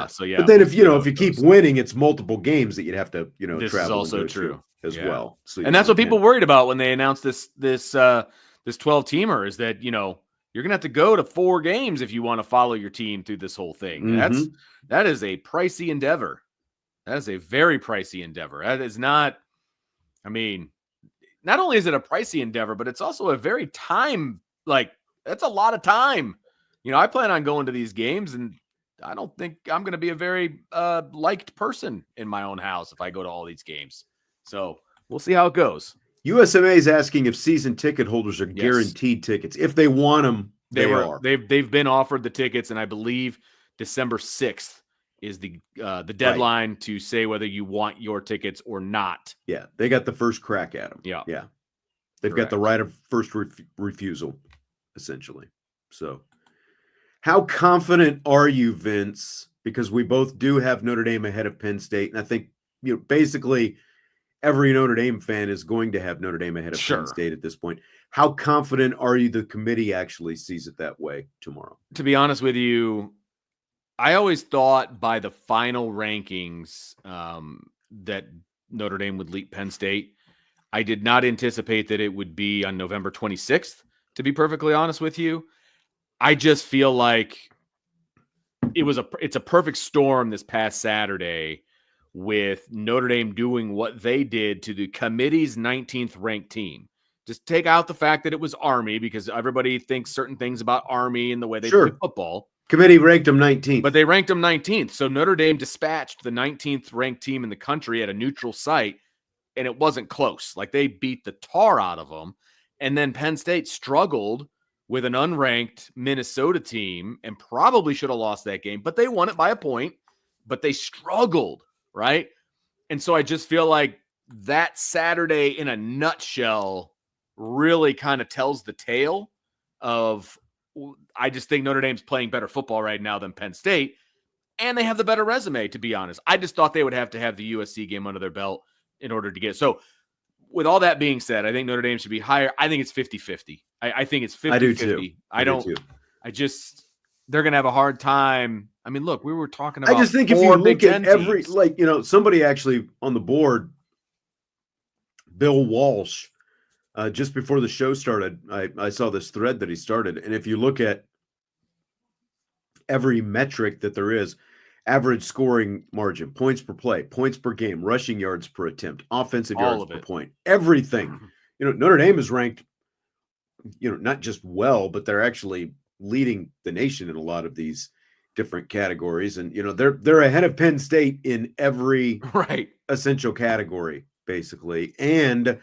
Speaker 2: So yeah,
Speaker 1: but then if you keep winning, it's multiple games that you'd have to
Speaker 2: this
Speaker 1: travel.
Speaker 2: Is also true
Speaker 1: as well. So
Speaker 2: and that's what people worried about when they announced this 12-teamer is that you're gonna have to go to 4 games if you want to follow your team through this whole thing.
Speaker 1: Mm-hmm.
Speaker 2: That is a pricey endeavor. That is a very pricey endeavor. That is not. I mean, not only is it a pricey endeavor, but it's also a very that's a lot of time. I plan on going to these games and I don't think I'm going to be a very liked person in my own house if I go to all these games. So we'll see how it goes.
Speaker 1: USMA is asking if season ticket holders are guaranteed tickets. If they want them, they are.
Speaker 2: They've been offered the tickets, and I believe December 6th is the deadline to say whether you want your tickets or not.
Speaker 1: Yeah, they got the first crack at them.
Speaker 2: Yeah.
Speaker 1: They've got the right of first refusal, essentially. So how confident are you, Vince? Because we both do have Notre Dame ahead of Penn State. And I think, basically every Notre Dame fan is going to have Notre Dame ahead of Penn State at this point. How confident are you the committee actually sees it that way tomorrow?
Speaker 2: To be honest with you, I always thought by the final rankings that Notre Dame would lead Penn State. I did not anticipate that it would be on November 26th, to be perfectly honest with you. I just feel like it's a perfect storm this past Saturday with Notre Dame doing what they did to the committee's 19th ranked team. Just take out the fact that it was Army, because everybody thinks certain things about Army and the way they play football.
Speaker 1: Committee ranked them 19th.
Speaker 2: But they ranked them 19th. So Notre Dame dispatched the 19th ranked team in the country at a neutral site, and it wasn't close. Like, they beat the tar out of them. And then Penn State struggled with an unranked Minnesota team and probably should have lost that game, but they won it by a point, but they struggled, right? And so I just feel like that Saturday in a nutshell really kind of tells the tale of, I just think Notre Dame's playing better football right now than Penn State, and they have the better resume, to be honest. I just thought they would have to have the USC game under their belt in order to get it. So with all that being said, I think Notre Dame should be higher. I think it's 50-50. I think it's 50-50.
Speaker 1: I do too.
Speaker 2: They're going to have a hard time. I mean, look, we were talking about,
Speaker 1: I just think if you look at every, like, somebody actually on the board, Bill Walsh, just before the show started, I saw this thread that he started. And if you look at every metric that there is, average scoring margin, points per play, points per game, rushing yards per attempt, offensive yards per point, everything, Notre Dame is ranked, not just well, but they're actually leading the nation in a lot of these different categories. And, they're ahead of Penn State in every essential category, basically. And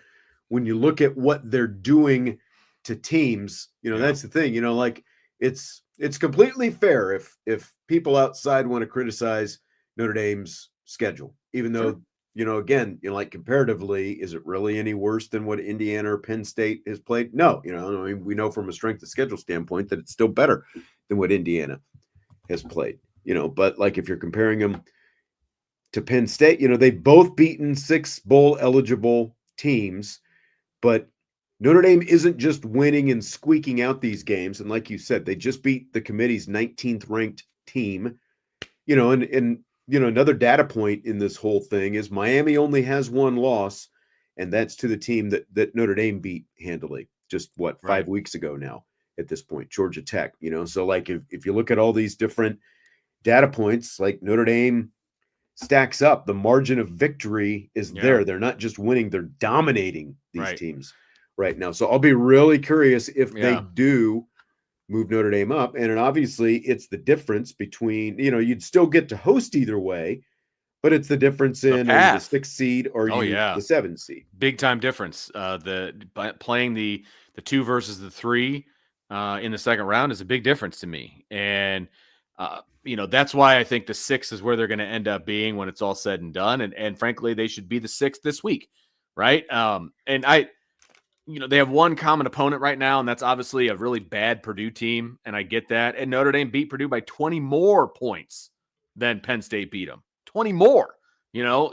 Speaker 1: when you look at what they're doing to teams, that's the thing, like, it's completely fair if people outside want to criticize Notre Dame's schedule, even though, again, like, comparatively, is it really any worse than what Indiana or Penn State has played? No, I mean, we know from a strength of schedule standpoint that it's still better than what Indiana has played, but like, if you're comparing them to Penn State, they've both beaten 6 bowl eligible teams, but Notre Dame isn't just winning and squeaking out these games. And like you said, they just beat the committee's 19th ranked team, and another data point in this whole thing is Miami only has 1 loss, and that's to the team that Notre Dame beat handily just 5 weeks ago now at this point, Georgia Tech, so like, if you look at all these different data points, like, Notre Dame stacks up, the margin of victory is there. They're not just winning, they're dominating these teams right now. So I'll be really curious if they do move Notre Dame up. And obviously it's the difference between, you'd still get to host either way, but it's the difference in the 6th seed or the 7th seed.
Speaker 2: Big time difference. Playing the 2 versus the 3 in the second round is a big difference to me. And, that's why I think the 6 is where they're going to end up being when it's all said and done. And frankly, they should be the 6th this week. Right. And they have one common opponent right now, and that's obviously a really bad Purdue team, and I get that. And Notre Dame beat Purdue by 20 more points than Penn State beat them. 20 more,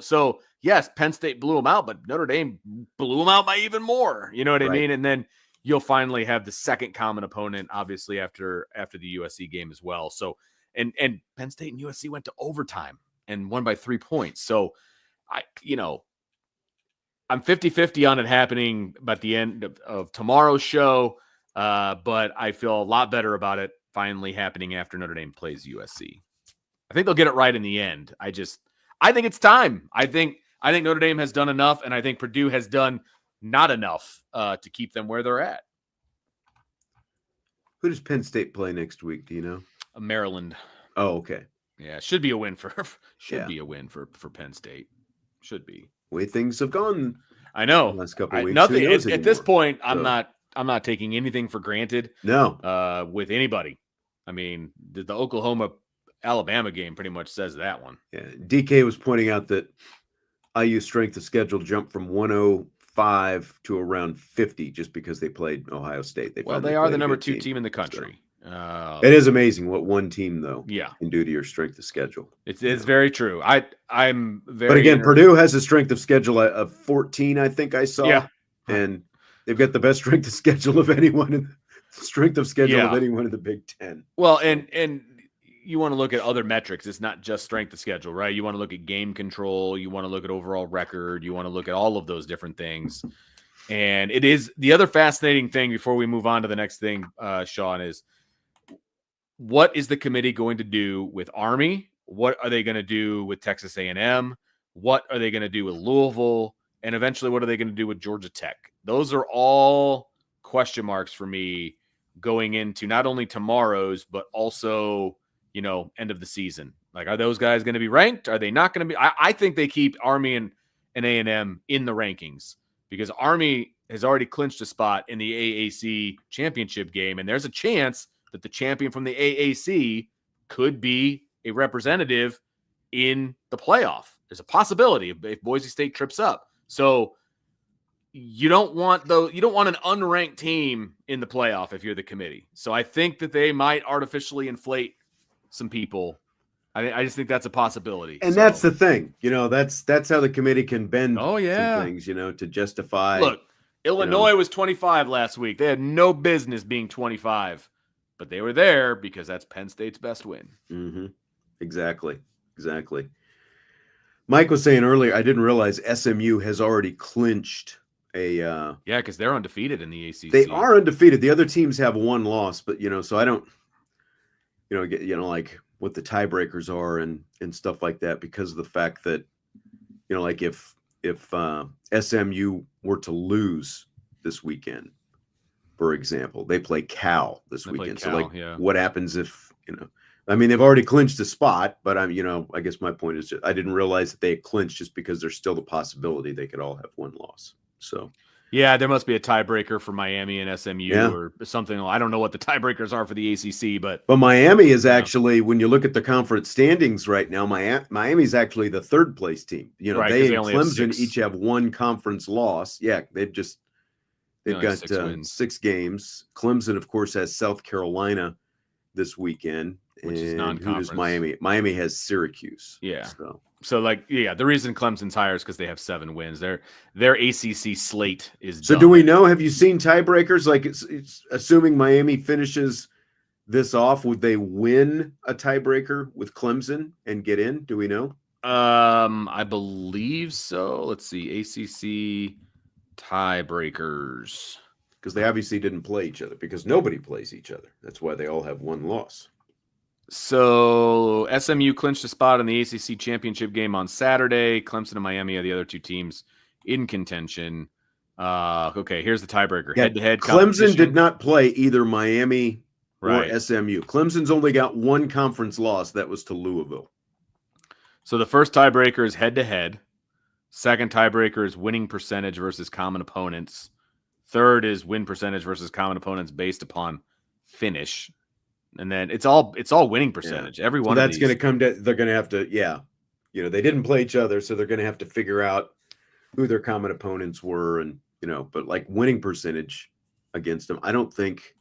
Speaker 2: So, yes, Penn State blew them out, but Notre Dame blew them out by even more. You know what I mean? And then you'll finally have the second common opponent, obviously, after the USC game as well. So, and Penn State and USC went to overtime and won by 3 points. So, I'm 50-50 on it happening by the end of tomorrow's show, but I feel a lot better about it finally happening after Notre Dame plays USC. I think they'll get it right in the end. I think it's time. I think Notre Dame has done enough, and I think Purdue has done not enough to keep them where they're at.
Speaker 1: Who does Penn State play next week? Do you know?
Speaker 2: Maryland.
Speaker 1: Oh, okay.
Speaker 2: Yeah, should be a win for Penn State. Should be.
Speaker 1: Way things have gone.
Speaker 2: I know.
Speaker 1: Last couple of weeks.
Speaker 2: Nothing at this point. I'm not taking anything for granted.
Speaker 1: No.
Speaker 2: With anybody. I mean, the Oklahoma Alabama game pretty much says that one.
Speaker 1: Yeah. DK was pointing out that IU strength of schedule jumped from 105 to around 50 just because they played Ohio State.
Speaker 2: They are the number 2 team in the country.
Speaker 1: It is amazing what one team though can do to your strength of schedule.
Speaker 2: It's very true. I'm very.
Speaker 1: But again, Purdue has a strength of schedule of 14. I think I saw.
Speaker 2: Yeah,
Speaker 1: and they've got the best strength of schedule of anyone in the Big Ten.
Speaker 2: Well, and you want to look at other metrics. It's not just strength of schedule, right? You want to look at game control. You want to look at overall record. You want to look at all of those different things. And it is the other fascinating thing before we move on to the next thing, Sean, is what is the committee going to do with Army? What are they going to do with Texas A&M? What are they going to do with Louisville? And eventually, what are they going to do with Georgia Tech? Those are all question marks for me going into not only tomorrow's, but also, end of the season. Like, are those guys going to be ranked? Are they not going to be? I think they keep Army and A&M in the rankings because Army has already clinched a spot in the AAC championship game. And there's a chance that the champion from the AAC could be a representative in the playoff. There's a possibility if Boise State trips up. So you don't want an unranked team in the playoff if you're the committee. So I think that they might artificially inflate some people. I just think that's a possibility.
Speaker 1: And that's the thing, that's how the committee can bend
Speaker 2: some
Speaker 1: things, to justify.
Speaker 2: Look, Illinois was 25 last week. They had no business being 25, but they were there because that's Penn State's best win.
Speaker 1: Mm-hmm. Exactly. Mike was saying earlier, I didn't realize SMU has already clinched
Speaker 2: because they're undefeated in the ACC.
Speaker 1: They are undefeated. The other teams have one loss, but so I don't, get like what the tiebreakers are and stuff like that because of the fact that, like if SMU were to lose this weekend, for example, they play Cal this weekend.
Speaker 2: Cal,
Speaker 1: what happens if I mean, they've already clinched a spot, but I guess my point is I didn't realize that they had clinched just because there's still the possibility they could all have one loss. So,
Speaker 2: yeah, there must be a tiebreaker for Miami and SMU or something. I don't know what the tiebreakers are for the ACC, but
Speaker 1: Miami is actually, when you look at the conference standings right now, Miami's actually the third place team. They and Clemson each have one conference loss. Yeah, they've got 6 games. Clemson, of course, has South Carolina this weekend.
Speaker 2: Which is non-conference.
Speaker 1: Who does Miami? Miami has Syracuse.
Speaker 2: Yeah. So the reason Clemson's higher is because they have 7 wins. Their ACC slate is
Speaker 1: So
Speaker 2: done.
Speaker 1: do we know, have you seen tiebreakers? Like it's assuming Miami finishes this off, would they win a tiebreaker with Clemson and get in? Do we know?
Speaker 2: I believe so. Let's see. ACC tiebreakers.
Speaker 1: Because they obviously didn't play each other because nobody plays each other. That's why they all have one loss.
Speaker 2: So SMU clinched a spot in the ACC championship game on Saturday. Clemson and Miami are the other 2 teams in contention. Okay, here's the tiebreaker. Head-to-head
Speaker 1: Clemson did not play either Miami
Speaker 2: or
Speaker 1: SMU. Clemson's only got one conference loss. That was to Louisville.
Speaker 2: So the first tiebreaker is head-to-head. Second tiebreaker is winning percentage versus common opponents. Third is win percentage versus common opponents based upon finish. And then it's all winning percentage. Every one of these.
Speaker 1: That's going to come to, they're going to have to, they didn't play each other, so they're going to have to figure out who their common opponents were and, but like winning percentage against them. I don't think,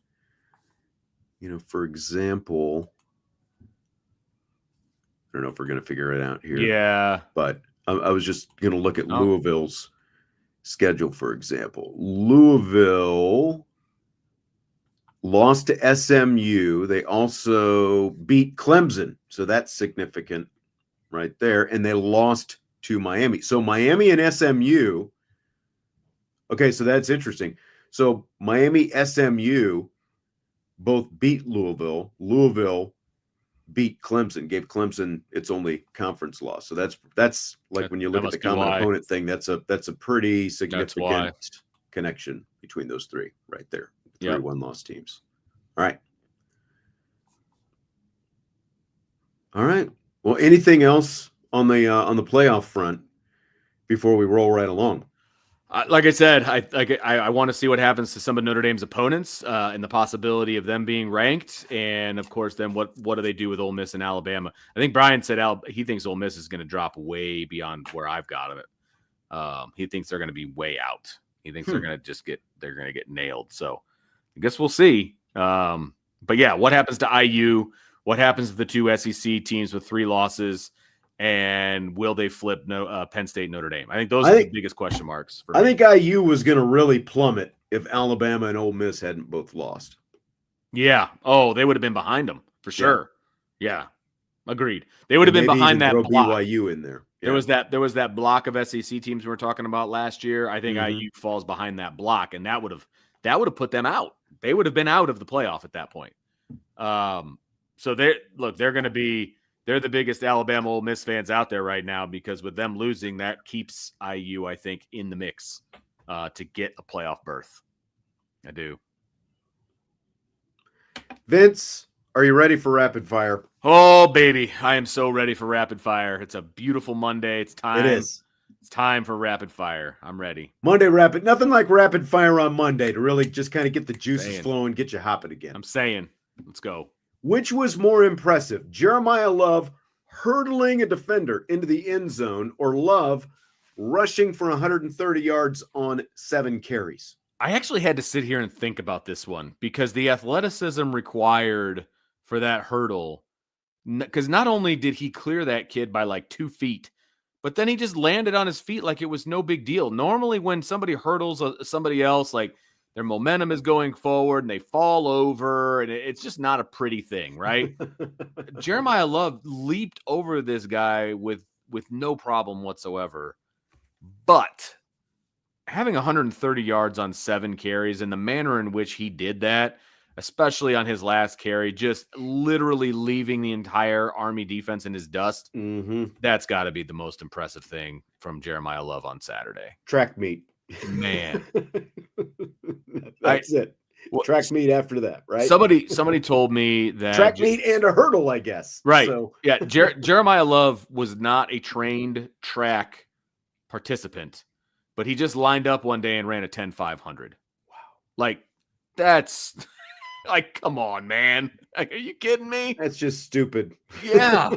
Speaker 1: for example, I don't know if we're going to figure it out here.
Speaker 2: Yeah.
Speaker 1: But I was just going to look at Louisville's schedule, for example. Louisville lost to SMU. They also beat Clemson. So that's significant right there. And they lost to Miami. So Miami and SMU. Okay, so that's interesting. So Miami, SMU both beat Louisville. Louisville beat Clemson, gave Clemson its only conference loss. So that's like when you look at the common opponent thing, that's a pretty significant connection between those 3 right there. 3 one-loss teams. All right. Well, anything else on the playoff front before we roll right along?
Speaker 2: Like I said, I want to see what happens to some of Notre Dame's opponents and the possibility of them being ranked, and of course, then what do they do with Ole Miss and Alabama? I think Brian said he thinks Ole Miss is going to drop way beyond where I've got it. He thinks they're going to be way out. He thinks they're going to get nailed. So I guess we'll see. But yeah, what happens to IU? What happens to the 2 SEC teams with 3 losses? And will they flip Penn State, Notre Dame? I think those are the biggest question marks.
Speaker 1: I think IU was going to really plummet if Alabama and Ole Miss hadn't both lost.
Speaker 2: Yeah. Oh, they would have been behind them for sure. Yeah. Agreed. They would have been behind that block.
Speaker 1: BYU in there.
Speaker 2: Yeah. There was that block of SEC teams we were talking about last year. I think IU falls behind that block, and that would have put them out. They would have been out of the playoff at that point. So they're going to be they're the biggest Alabama Ole Miss fans out there right now, because with them losing, that keeps IU, I think, in the mix to get a playoff berth. I do.
Speaker 1: Vince, are you ready for rapid fire?
Speaker 2: Oh, baby. I am so ready for rapid fire. It's a beautiful Monday. It's time.
Speaker 1: It is.
Speaker 2: It's time for rapid fire. I'm ready.
Speaker 1: Monday rapid. Nothing like rapid fire on Monday to really just kind of get the juices flowing, get you hopping again.
Speaker 2: I'm saying. Let's go.
Speaker 1: Which was more impressive, Jeremiah Love hurdling a defender into the end zone, or Love rushing for 130 yards on 7 carries?
Speaker 2: I actually had to sit here and think about this one, because the athleticism required for that hurdle, because not only did he clear that kid by like 2 feet, but then he just landed on his feet like it was no big deal. Normally when somebody hurdles somebody else, like their momentum is going forward and they fall over, and it's just not a pretty thing, right? Jeremiah Love leaped over this guy with no problem whatsoever. But having 130 yards on 7 carries and the manner in which he did that, especially on his last carry, just literally leaving the entire Army defense in his dust, that's got to be the most impressive thing from Jeremiah Love on Saturday.
Speaker 1: Track meet.
Speaker 2: Man.
Speaker 1: That's it. Track meet after that, right?
Speaker 2: Somebody told me that
Speaker 1: track meet and a hurdle, I guess.
Speaker 2: Right.
Speaker 1: So.
Speaker 2: Yeah. Jeremiah Love was not a trained track participant, but he just lined up one day and ran a 10-500. Wow. Like, that's like, come on, man. Like, are you kidding me?
Speaker 1: That's just stupid.
Speaker 2: Yeah.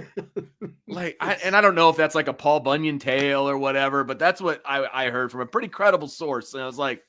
Speaker 2: Like, I don't know if that's like a Paul Bunyan tale or whatever, but that's what I heard from a pretty credible source. And I was like,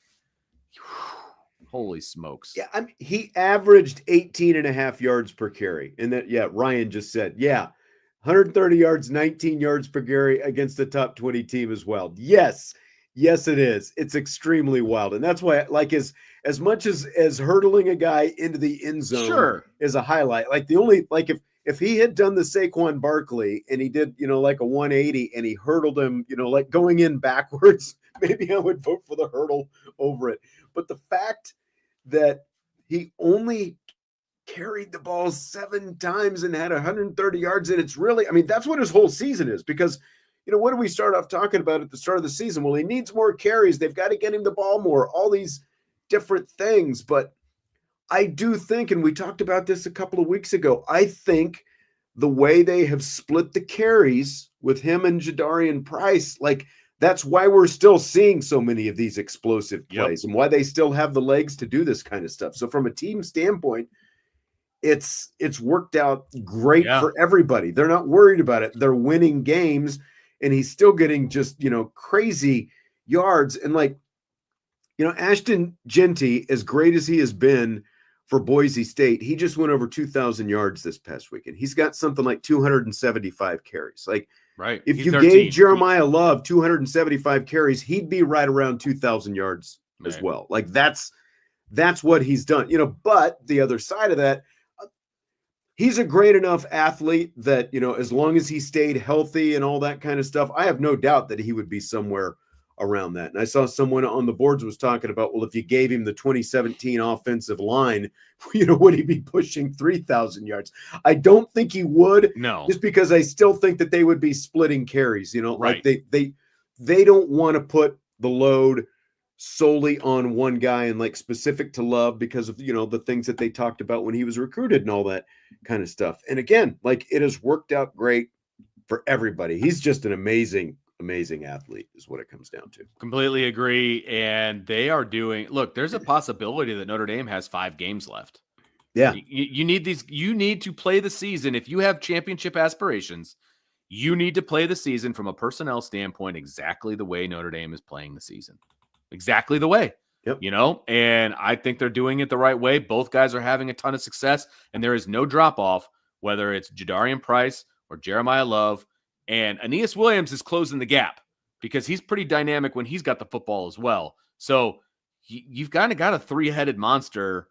Speaker 2: holy smokes.
Speaker 1: Yeah, he averaged 18.5 yards per carry. And that, Ryan just said, 130 yards, 19 yards per carry against the top 20 team as well. Yes, it is. It's extremely wild. And that's why, like, as much as hurdling a guy into the end zone is a highlight, like if he had done the Saquon Barkley and he did, like a 180 and he hurdled him, like going in backwards, maybe I would vote for the hurdle over it. But the fact that he only carried the ball 7 times and had 130 yards, and it's really, that's what his whole season is, because, what do we start off talking about at the start of the season? Well, he needs more carries. They've got to get him the ball more, all these different things. But I do think, and we talked about this a couple of weeks ago, I think the way they have split the carries with him and Jadarian Price, like, that's why we're still seeing so many of these explosive plays and why they still have the legs to do this kind of stuff. So from a team standpoint, it's worked out great for everybody. They're not worried about it. They're winning games, and he's still getting just, crazy yards. And like, Ashton Genty, as great as he has been for Boise State, he just went over 2,000 yards this past weekend. He's got something like 275 carries. Like,
Speaker 2: right.
Speaker 1: If you gave Jeremiah Love 275 carries, he'd be right around 2,000 yards as well. Like, that's what he's done. But the other side of that, he's a great enough athlete that, as long as he stayed healthy and all that kind of stuff, I have no doubt that he would be somewhere around that. And I saw someone on the boards was talking about, well, if you gave him the 2017 offensive line, would he be pushing 3,000 yards? I don't think he would.
Speaker 2: No.
Speaker 1: Just because I still think that they would be splitting carries,
Speaker 2: right.
Speaker 1: Like they don't want to put the load solely on one guy and like specific to Love because of, the things that they talked about when he was recruited and all that kind of stuff. And again, like, it has worked out great for everybody. He's just an amazing athlete is what it comes down to.
Speaker 2: Completely agree. And they are look, there's a possibility that Notre Dame has 5 games left.
Speaker 1: Yeah.
Speaker 2: You need to play the season. If you have championship aspirations, you need to play the season from a personnel standpoint exactly the way Notre Dame is playing the season. Exactly the way.
Speaker 1: Yep.
Speaker 2: And I think they're doing it the right way. Both guys are having a ton of success, and there is no drop off, whether it's Jadarian Price or Jeremiah Love. And Aeneas Williams is closing the gap because he's pretty dynamic when he's got the football as well. So you've kind of got a 3-headed monster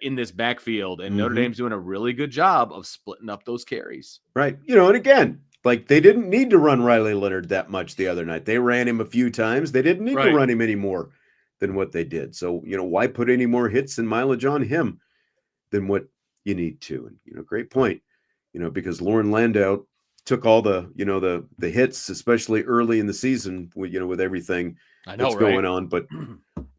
Speaker 2: in this backfield, and Notre Dame's doing a really good job of splitting up those carries.
Speaker 1: Right. And again, like, they didn't need to run Riley Leonard that much the other night. They ran him a few times. They didn't need to run him any more than what they did. So, why put any more hits and mileage on him than what you need to? And, great point. because Lauren Landau took all the, the hits, especially early in the season with everything
Speaker 2: I know,
Speaker 1: that's
Speaker 2: right?
Speaker 1: going on, but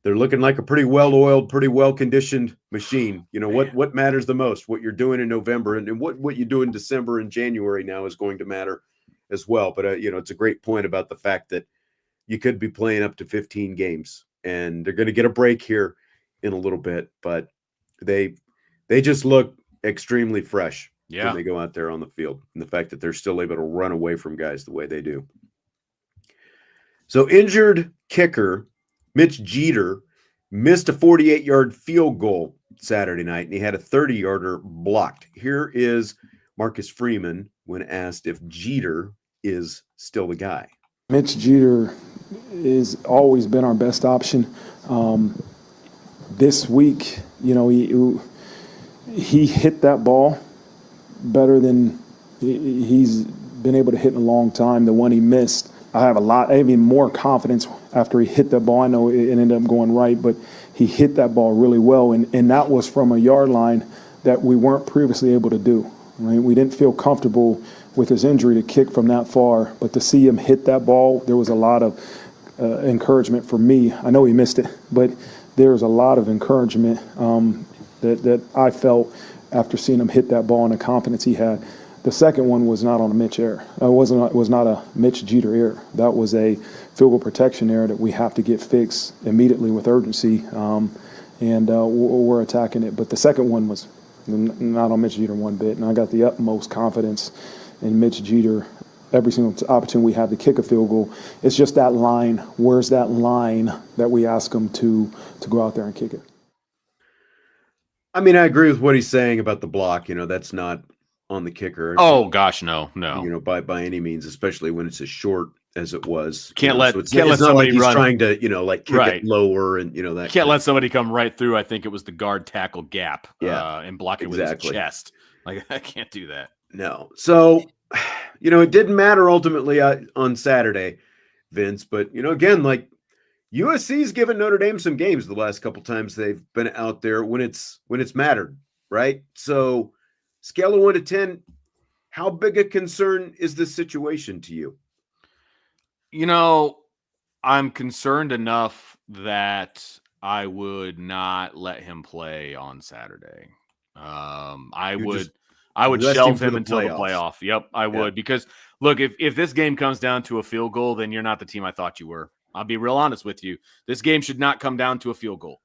Speaker 1: they're looking like a pretty well-oiled, pretty well-conditioned machine. What matters the most, what you're doing in November and what you do in December and January now is going to matter as well. But, it's a great point about the fact that you could be playing up to 15 games and they're going to get a break here in a little bit, but they just look extremely fresh when they go out there on the field, and the fact that they're still able to run away from guys the way they do. So injured kicker Mitch Jeter missed a 48-yard field goal Saturday night, and he had a 30-yarder blocked. Here is Marcus Freeman when asked if Jeter is still the guy.
Speaker 3: Mitch Jeter has always been our best option. This week, he hit that ball better than he's been able to hit in a long time. The one he missed, I have even more confidence after he hit that ball. I know it ended up going right, but he hit that ball really well, and that was from a yard line that we weren't previously able to do. Right? We didn't feel comfortable with his injury to kick from that far, but to see him hit that ball, there was a lot of encouragement for me. I know he missed it, but there was a lot of encouragement that I felt after seeing him hit that ball and the confidence he had. The second one was not on a Mitch error. It was not a Mitch Jeter error. That was a field goal protection error that we have to get fixed immediately with urgency, and we're attacking it. But the second one was not on Mitch Jeter one bit, and I got the utmost confidence in Mitch Jeter every single opportunity we have to kick a field goal. It's just that line. Where's that line that we ask him to go out there and kick it?
Speaker 1: I mean, I agree with what he's saying about the block. That's not on the kicker.
Speaker 2: Oh gosh, no.
Speaker 1: By any means, especially when it's as short as it was.
Speaker 2: Can't let
Speaker 1: it's
Speaker 2: somebody
Speaker 1: not like he's
Speaker 2: run.
Speaker 1: trying to kick it lower and that.
Speaker 2: Can't let somebody come right through. I think it was the guard tackle gap. And block it with his chest. Like I can't do that.
Speaker 1: No. So, it didn't matter ultimately on Saturday, Vince. But again, like USC's given Notre Dame some games the last couple times they've been out there when it's mattered, right? So, scale of 1 to 10, how big a concern is this situation to you?
Speaker 2: I'm concerned enough that I would not let him play on Saturday. I would shelve him until the playoff. Yep, I would. Because, look, if this game comes down to a field goal, then you're not the team I thought you were. I'll be real honest with you. This game should not come down to a field goal.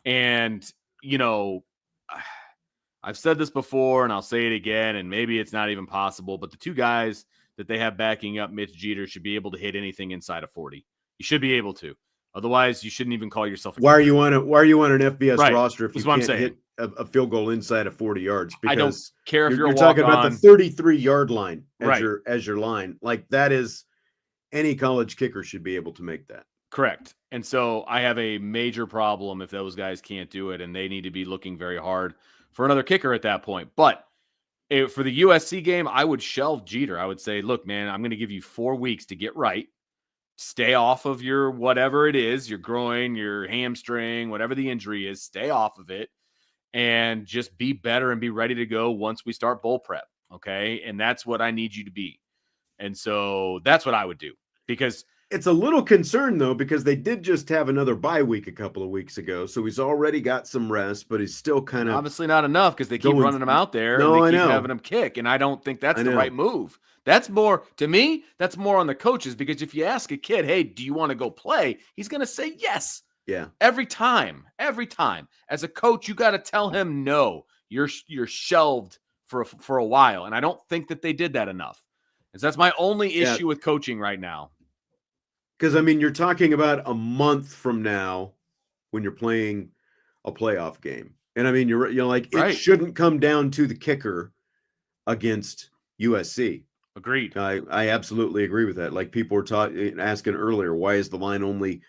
Speaker 2: And, I've said this before, and I'll say it again, and maybe it's not even possible, but the two guys that they have backing up Mitch Jeter should be able to hit anything inside of 40. You should be able to. Otherwise, you shouldn't even call yourself a
Speaker 1: Why are you on an FBS
Speaker 2: right.
Speaker 1: roster if you can't hit a field goal inside of 40 yards? Because
Speaker 2: I don't care if you're
Speaker 1: talking about the 33-yard line as your line. Like that is any college kicker should be able to make that.
Speaker 2: Correct. And so I have a major problem if those guys can't do it, and they need to be looking very hard for another kicker at that point. But for the USC game, I would shelve Jeter. I would say, look, man, I'm going to give you 4 weeks to get right. Stay off of your whatever it is, your groin, your hamstring, whatever the injury is, stay off of it and just be better and be ready to go once we start bowl prep. Okay. And that's what I need you to be. And so that's what I would do, because
Speaker 1: it's a little concern though, because they did just have another bye week a couple of weeks ago. So he's already got some rest, but he's still kind of
Speaker 2: obviously not enough because they keep running him out there and they keep having him kick. And I don't think that's the right move. That's more, to me, that's more on the coaches, because if you ask a kid, hey, do you want to go play? He's going to say yes.
Speaker 1: Yeah.
Speaker 2: Every time. As a coach, you got to tell him no. You're shelved for a while. And I don't think that they did that enough. And so that's my only issue with coaching right now.
Speaker 1: Because, I mean, you're talking about a month from now when you're playing a playoff game. And, I mean, you're like, it shouldn't come down to the kicker against USC.
Speaker 2: Agreed.
Speaker 1: I absolutely agree with that. Like people were asking earlier, why is the line only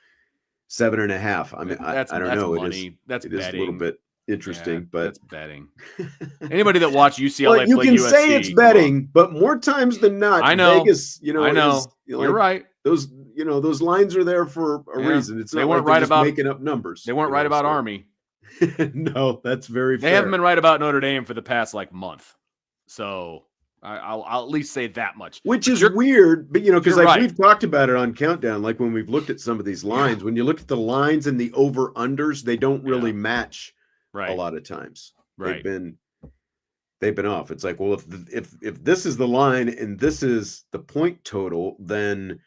Speaker 1: 7.5? I mean, I don't know.
Speaker 2: Money. That's betting.
Speaker 1: It is a little bit interesting, but
Speaker 2: that's betting. Anybody that watched UCLA
Speaker 1: you
Speaker 2: play
Speaker 1: can
Speaker 2: USC,
Speaker 1: say it's betting, but more times than not,
Speaker 2: I know.
Speaker 1: Vegas,
Speaker 2: I know. You're right.
Speaker 1: Those lines are there for a reason. It's not like they're just making up numbers.
Speaker 2: They weren't right about Army.
Speaker 1: No, that's very fair.
Speaker 2: They haven't been right about Notre Dame for the past month. So I'll at least say that much.
Speaker 1: Which
Speaker 2: But
Speaker 1: is
Speaker 2: you're-
Speaker 1: weird, but because
Speaker 2: you're
Speaker 1: like
Speaker 2: right.
Speaker 1: we've talked about it on Countdown, like when we've looked at some of these lines, when you look at the lines and the over-unders, they don't really match a
Speaker 2: Right.
Speaker 1: lot of times.
Speaker 2: Right.
Speaker 1: They've been off. It's like, well, if this is the line and this is the point total, then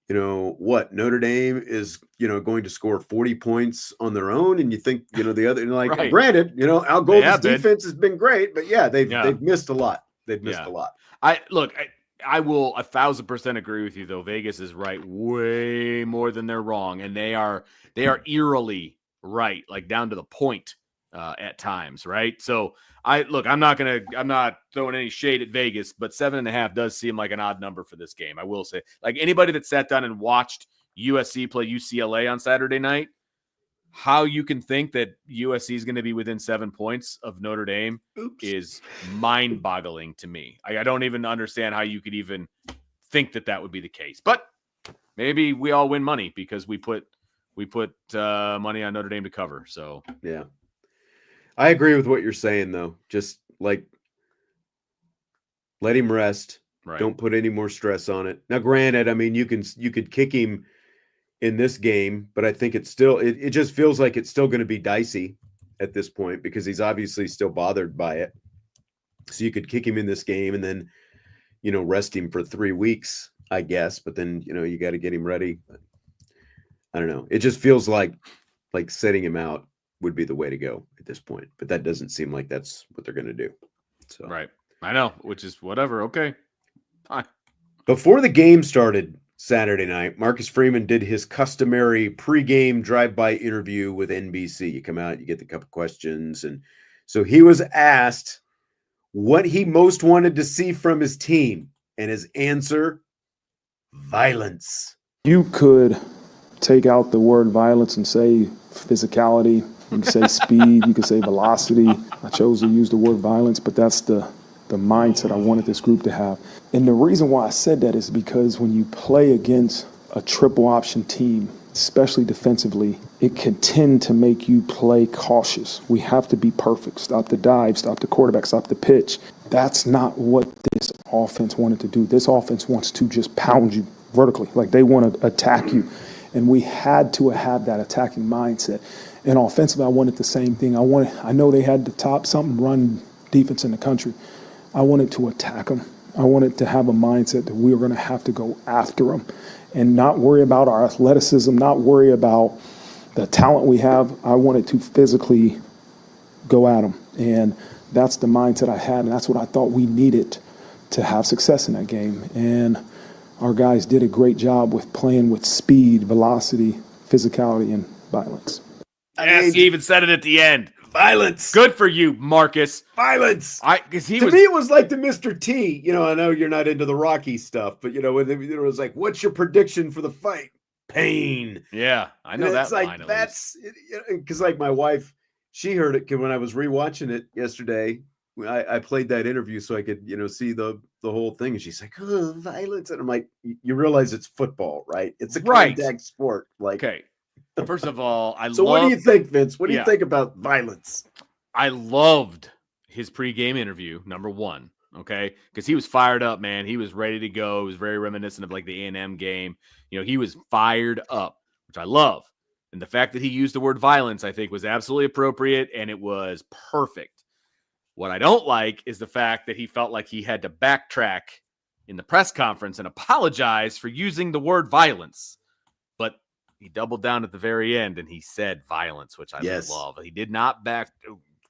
Speaker 1: what Notre Dame is going to score 40 points on their own, and you think the other, and like
Speaker 2: Right.
Speaker 1: granted, Al
Speaker 2: They have
Speaker 1: Golden's
Speaker 2: been.
Speaker 1: defense has been great, but they've missed a lot. They've missed a lot.
Speaker 2: I will 1,000% agree with you though. Vegas is right way more than they're wrong, and they are eerily right, like down to the point at times, right? So I'm not throwing any shade at Vegas, but 7.5 does seem like an odd number for this game. I will say, like anybody that sat down and watched USC play UCLA on Saturday night, how you can think that USC is going to be within 7 points of Notre Dame is mind-boggling to me. I don't even understand how you could even think that would be the case. But maybe we all win money because we put money on Notre Dame to cover. So
Speaker 1: yeah, I agree with what you're saying though. Just like let him rest.
Speaker 2: Right.
Speaker 1: Don't put any more stress on it. Now, granted, I mean you could kick him in this game, but I think it's still it just feels like it's still going to be dicey at this point because he's obviously still bothered by it. So you could kick him in this game and then rest him for 3 weeks, I guess, but then you got to get him ready. I don't know. It just feels like setting him out would be the way to go at this point, but that doesn't seem like that's what they're going to do. So
Speaker 2: right. I know, which is whatever. Okay. Fine.
Speaker 1: Before the game started Saturday night, Marcus Freeman did his customary pregame drive-by interview with NBC. You come out, you get the couple questions. And so he was asked what he most wanted to see from his team. And his answer, violence.
Speaker 3: You could take out the word violence and say physicality. You could say speed. You could say velocity. I chose to use the word violence, but that's the mindset I wanted this group to have. And the reason why I said that is because when you play against a triple option team, especially defensively, it can tend to make you play cautious. We have to be perfect. Stop the dive, stop the quarterback, stop the pitch. That's not what this offense wanted to do. This offense wants to just pound you vertically, like they want to attack you. And we had to have that attacking mindset. And offensively, I wanted the same thing. I know they had the top something run defense in the country. I wanted to attack them. I wanted to have a mindset that we were going to have to go after them and not worry about our athleticism, not worry about the talent we have. I wanted to physically go at them. And that's the mindset I had, and that's what I thought we needed to have success in that game. And our guys did a great job with playing with speed, velocity, physicality, and violence.
Speaker 2: Yes, he even said it at the end.
Speaker 1: Violence.
Speaker 2: Good for you, Marcus.
Speaker 1: Violence.
Speaker 2: Because
Speaker 1: to me, it was like the Mr. T. I know you're not into the Rocky stuff, but when it was like, "What's your prediction for the fight?" Pain.
Speaker 2: Yeah, I know that.
Speaker 1: It's like that's because like my wife, she heard it when I was rewatching it yesterday. I played that interview so I could see the whole thing, and she's like, "Oh, violence," and I'm like, "You realize it's football, right? It's a contact sport." Like,
Speaker 2: okay. First of all,
Speaker 1: what do you think, Vince? What do you think about violence?
Speaker 2: I loved his pregame interview, number one, okay? Because he was fired up, man. He was ready to go. It was very reminiscent of like the A&M game. He was fired up, which I love. And the fact that he used the word violence, I think, was absolutely appropriate, and it was perfect. What I don't like is the fact that he felt like he had to backtrack in the press conference and apologize for using the word violence. But he doubled down at the very end and he said violence, which I love. He did not back.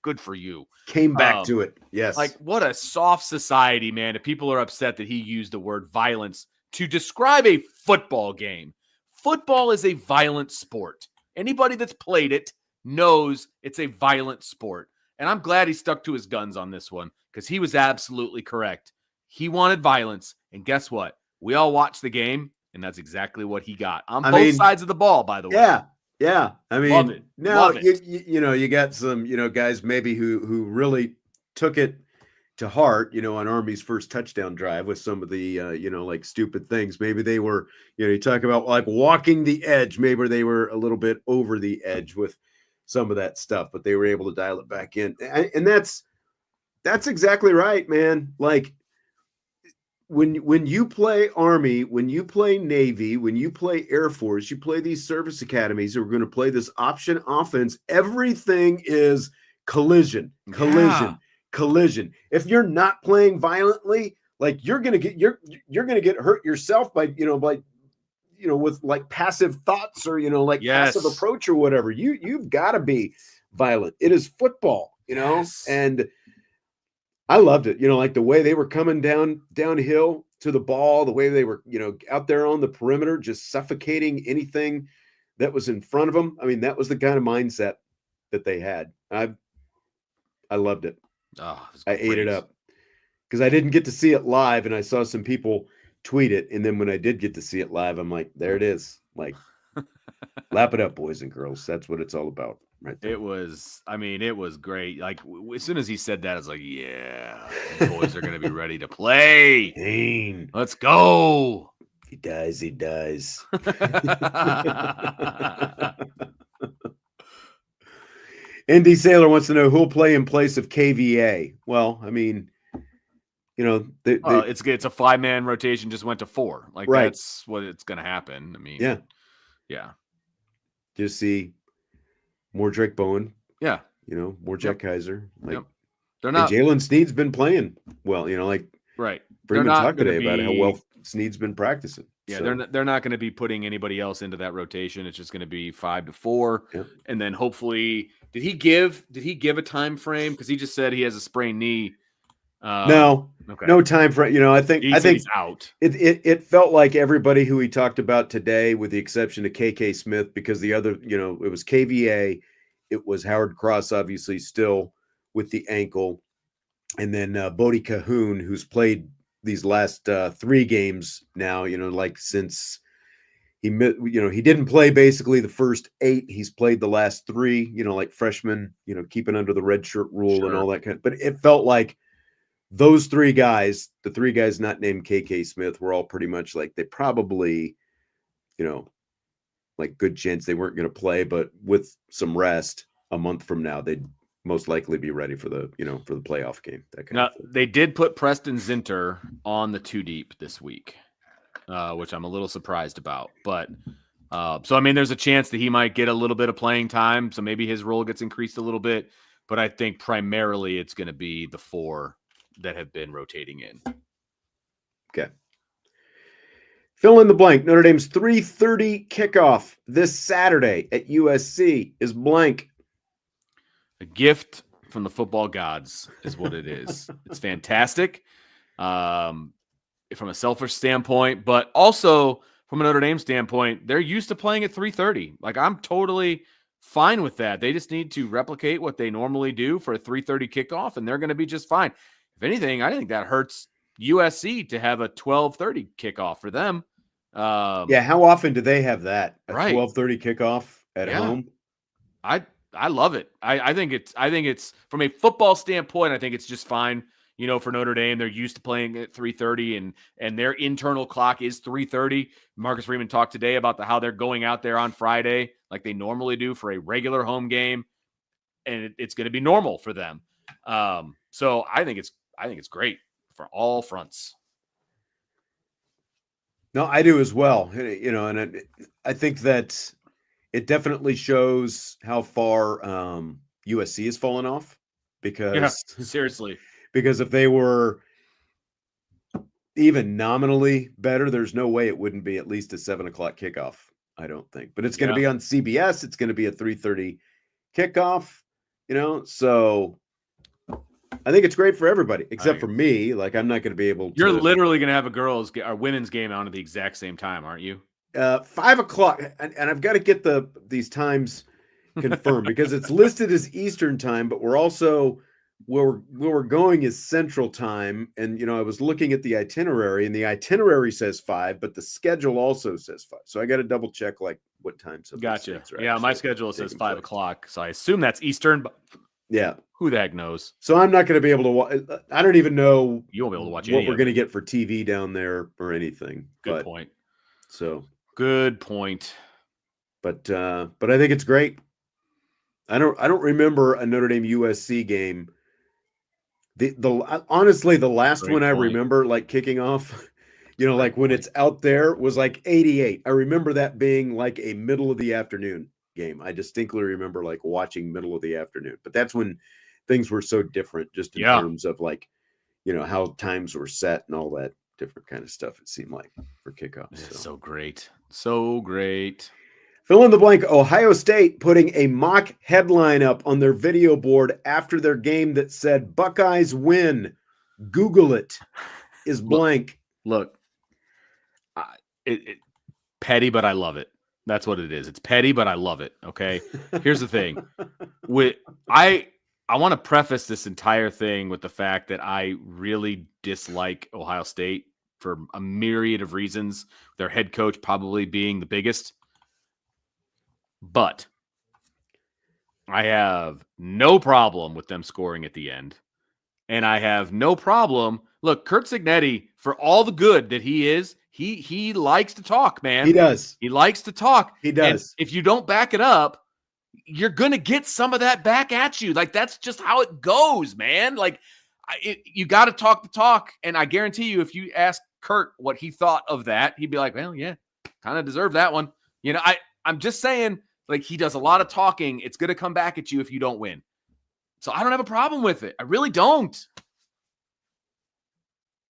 Speaker 2: Good for you.
Speaker 1: Came back to it. Yes.
Speaker 2: Like, what a soft society, man. If people are upset that he used the word violence to describe a football game. Football is a violent sport. Anybody that's played it knows it's a violent sport. And I'm glad he stuck to his guns on this one because he was absolutely correct. He wanted violence. And guess what? We all watched the game. And that's exactly what he got on both sides of the ball, by the way.
Speaker 1: Yeah. I mean,
Speaker 2: love it.
Speaker 1: Now
Speaker 2: love it.
Speaker 1: You got some, guys maybe who really took it to heart, on Army's first touchdown drive with some of the, like stupid things. Maybe they were, you talk about like walking the edge. Maybe they were a little bit over the edge with some of that stuff, but they were able to dial it back in. And that's That's exactly right, man. Like when you play Army, when you play Navy, when you play Air Force, you play these service academies who are going to play this option offense. Everything is collision, collision, collision. If you're not playing violently, like you're gonna get hurt yourself by with like passive thoughts or like passive approach or whatever. You've got to be violent. It is football, and I loved it. Like the way they were coming downhill to the ball, the way they were, out there on the perimeter, just suffocating anything that was in front of them. I mean, that was the kind of mindset that they had. I loved it.
Speaker 2: Oh,
Speaker 1: I ate it up because I didn't get to see it live, and I saw some people tweet it. And then when I did get to see it live, I'm like, there it is. Like, lap it up, boys and girls. That's what it's all about. Right there.
Speaker 2: It was great. Like as soon as he said that, I was like, yeah, the boys are going to be ready to play.
Speaker 1: Dang.
Speaker 2: Let's go.
Speaker 1: He dies. ND Sailor wants to know who'll play in place of KVA. Well, I mean,
Speaker 2: it's a 5-man rotation, just went to 4. Like
Speaker 1: right.
Speaker 2: That's what it's going to happen. I mean, yeah.
Speaker 1: Just see more Drake Bowen.
Speaker 2: Yeah.
Speaker 1: More Jack Kaiser. Like
Speaker 2: they're not.
Speaker 1: Jalen Sneed's been playing well.
Speaker 2: Right.
Speaker 1: Freeman talked today about how well Sneed's been practicing.
Speaker 2: Yeah, so. They're not going to be putting anybody else into that rotation. It's just going to be 5 to 4, and then hopefully, did he give a time frame? Because he just said he has a sprained knee.
Speaker 1: No time frame. I think
Speaker 2: he's out.
Speaker 1: It felt like everybody who he talked about today, with the exception of KK Smith, because the other, it was KVA, it was Howard Cross, obviously still with the ankle, and then Bodie Cahoon, who's played these last 3 games now, like since he didn't play basically the first 8. He's played the last 3, like freshman, keeping under the red shirt rule and all that kind of, but it felt like those 3 guys, the 3 guys not named KK Smith, were all pretty much like they probably, like good chance they weren't going to play, but with some rest a month from now, they'd most likely be ready for the, for the playoff game. Now,
Speaker 2: they did put Preston Zinter on the 2 deep this week, which I'm a little surprised about. But so, I mean, there's a chance that he might get a little bit of playing time. So maybe his role gets increased a little bit. But I think primarily it's going to be the 4 that have been rotating in.
Speaker 1: Okay. Fill in the blank. Notre Dame's 3:30 kickoff this Saturday at USC is blank.
Speaker 2: A gift from the football gods is what it is. It's fantastic from a selfish standpoint, but also from a Notre Dame standpoint, they're used to playing at 3:30. Like, I'm totally fine with that. They just need to replicate what they normally do for a 3:30 kickoff, and they're going to be just fine. If anything, I think that hurts USC to have a 12:30 kickoff for them.
Speaker 1: How often do they have that? A
Speaker 2: right.
Speaker 1: 12:30 kickoff at home?
Speaker 2: I love it. I think it's from a football standpoint, I think it's just fine. For Notre Dame, they're used to playing at 3:30 and their internal clock is 3:30. Marcus Freeman talked today about how they're going out there on Friday like they normally do for a regular home game, and it's going to be normal for them. So I think it's great for all fronts.
Speaker 1: No, I do as well. And I think that it definitely shows how far USC has fallen off because
Speaker 2: seriously,
Speaker 1: because if they were even nominally better, there's no way it wouldn't be at least a 7:00 kickoff. I don't think, but it's going to be on CBS. It's going to be a 3:30 kickoff, so I think it's great for everybody except for me. Like, I'm not going to be able to.
Speaker 2: You're literally going to have a women's game on at the exact same time, aren't you?
Speaker 1: 5:00, and I've got to get these times confirmed because it's listed as Eastern time, but we're also where we're going is Central time. And I was looking at the itinerary, and the itinerary says 5, but the schedule also says 5. So I got to double check like what time.
Speaker 2: Gotcha. Yeah, my schedule says 5:00, so I assume that's Eastern. But
Speaker 1: yeah,
Speaker 2: who the heck knows?
Speaker 1: So I'm not going to be able to watch. I don't even know
Speaker 2: you won't be able to watch
Speaker 1: what we're going to get for TV down there or anything.
Speaker 2: Good point.
Speaker 1: So.
Speaker 2: Good point.
Speaker 1: But I think it's great. I don't remember a Notre Dame USC game Honestly, the last
Speaker 2: Great
Speaker 1: one I
Speaker 2: point.
Speaker 1: remember like kicking off, like when it's out there was like 88. I remember that being like a middle of the afternoon game. I distinctly remember like watching middle of the afternoon, but that's when things were so different just in
Speaker 2: Yeah.
Speaker 1: terms of like, how times were set and all that different kind of stuff. It seemed like for kickoffs.
Speaker 2: It's so great. So great.
Speaker 1: Fill in the blank. Ohio State putting a mock headline up on their video board after their game that said Buckeyes win. Google it. Is blank.
Speaker 2: Look, petty, but I love it. That's what it is. It's petty, but I love it. Okay. Here's the thing. I want to preface this entire thing with the fact that I really dislike Ohio State for a myriad of reasons. Their head coach probably being the biggest. But I have no problem with them scoring at the end. And I have no problem. Look, Curt Cignetti, for all the good that he is, he likes to talk, man.
Speaker 1: He does.
Speaker 2: He likes to talk.
Speaker 1: He does.
Speaker 2: And if you don't back it up, you're going to get some of that back at you. Like, that's just how it goes, man. Like, you got to talk the talk. And I guarantee you, if you ask Curt what he thought of that, he'd be like, well, yeah, kind of deserved that one. I'm just saying, like, he does a lot of talking. It's going to come back at you if you don't win. So I don't have a problem with it. I really don't.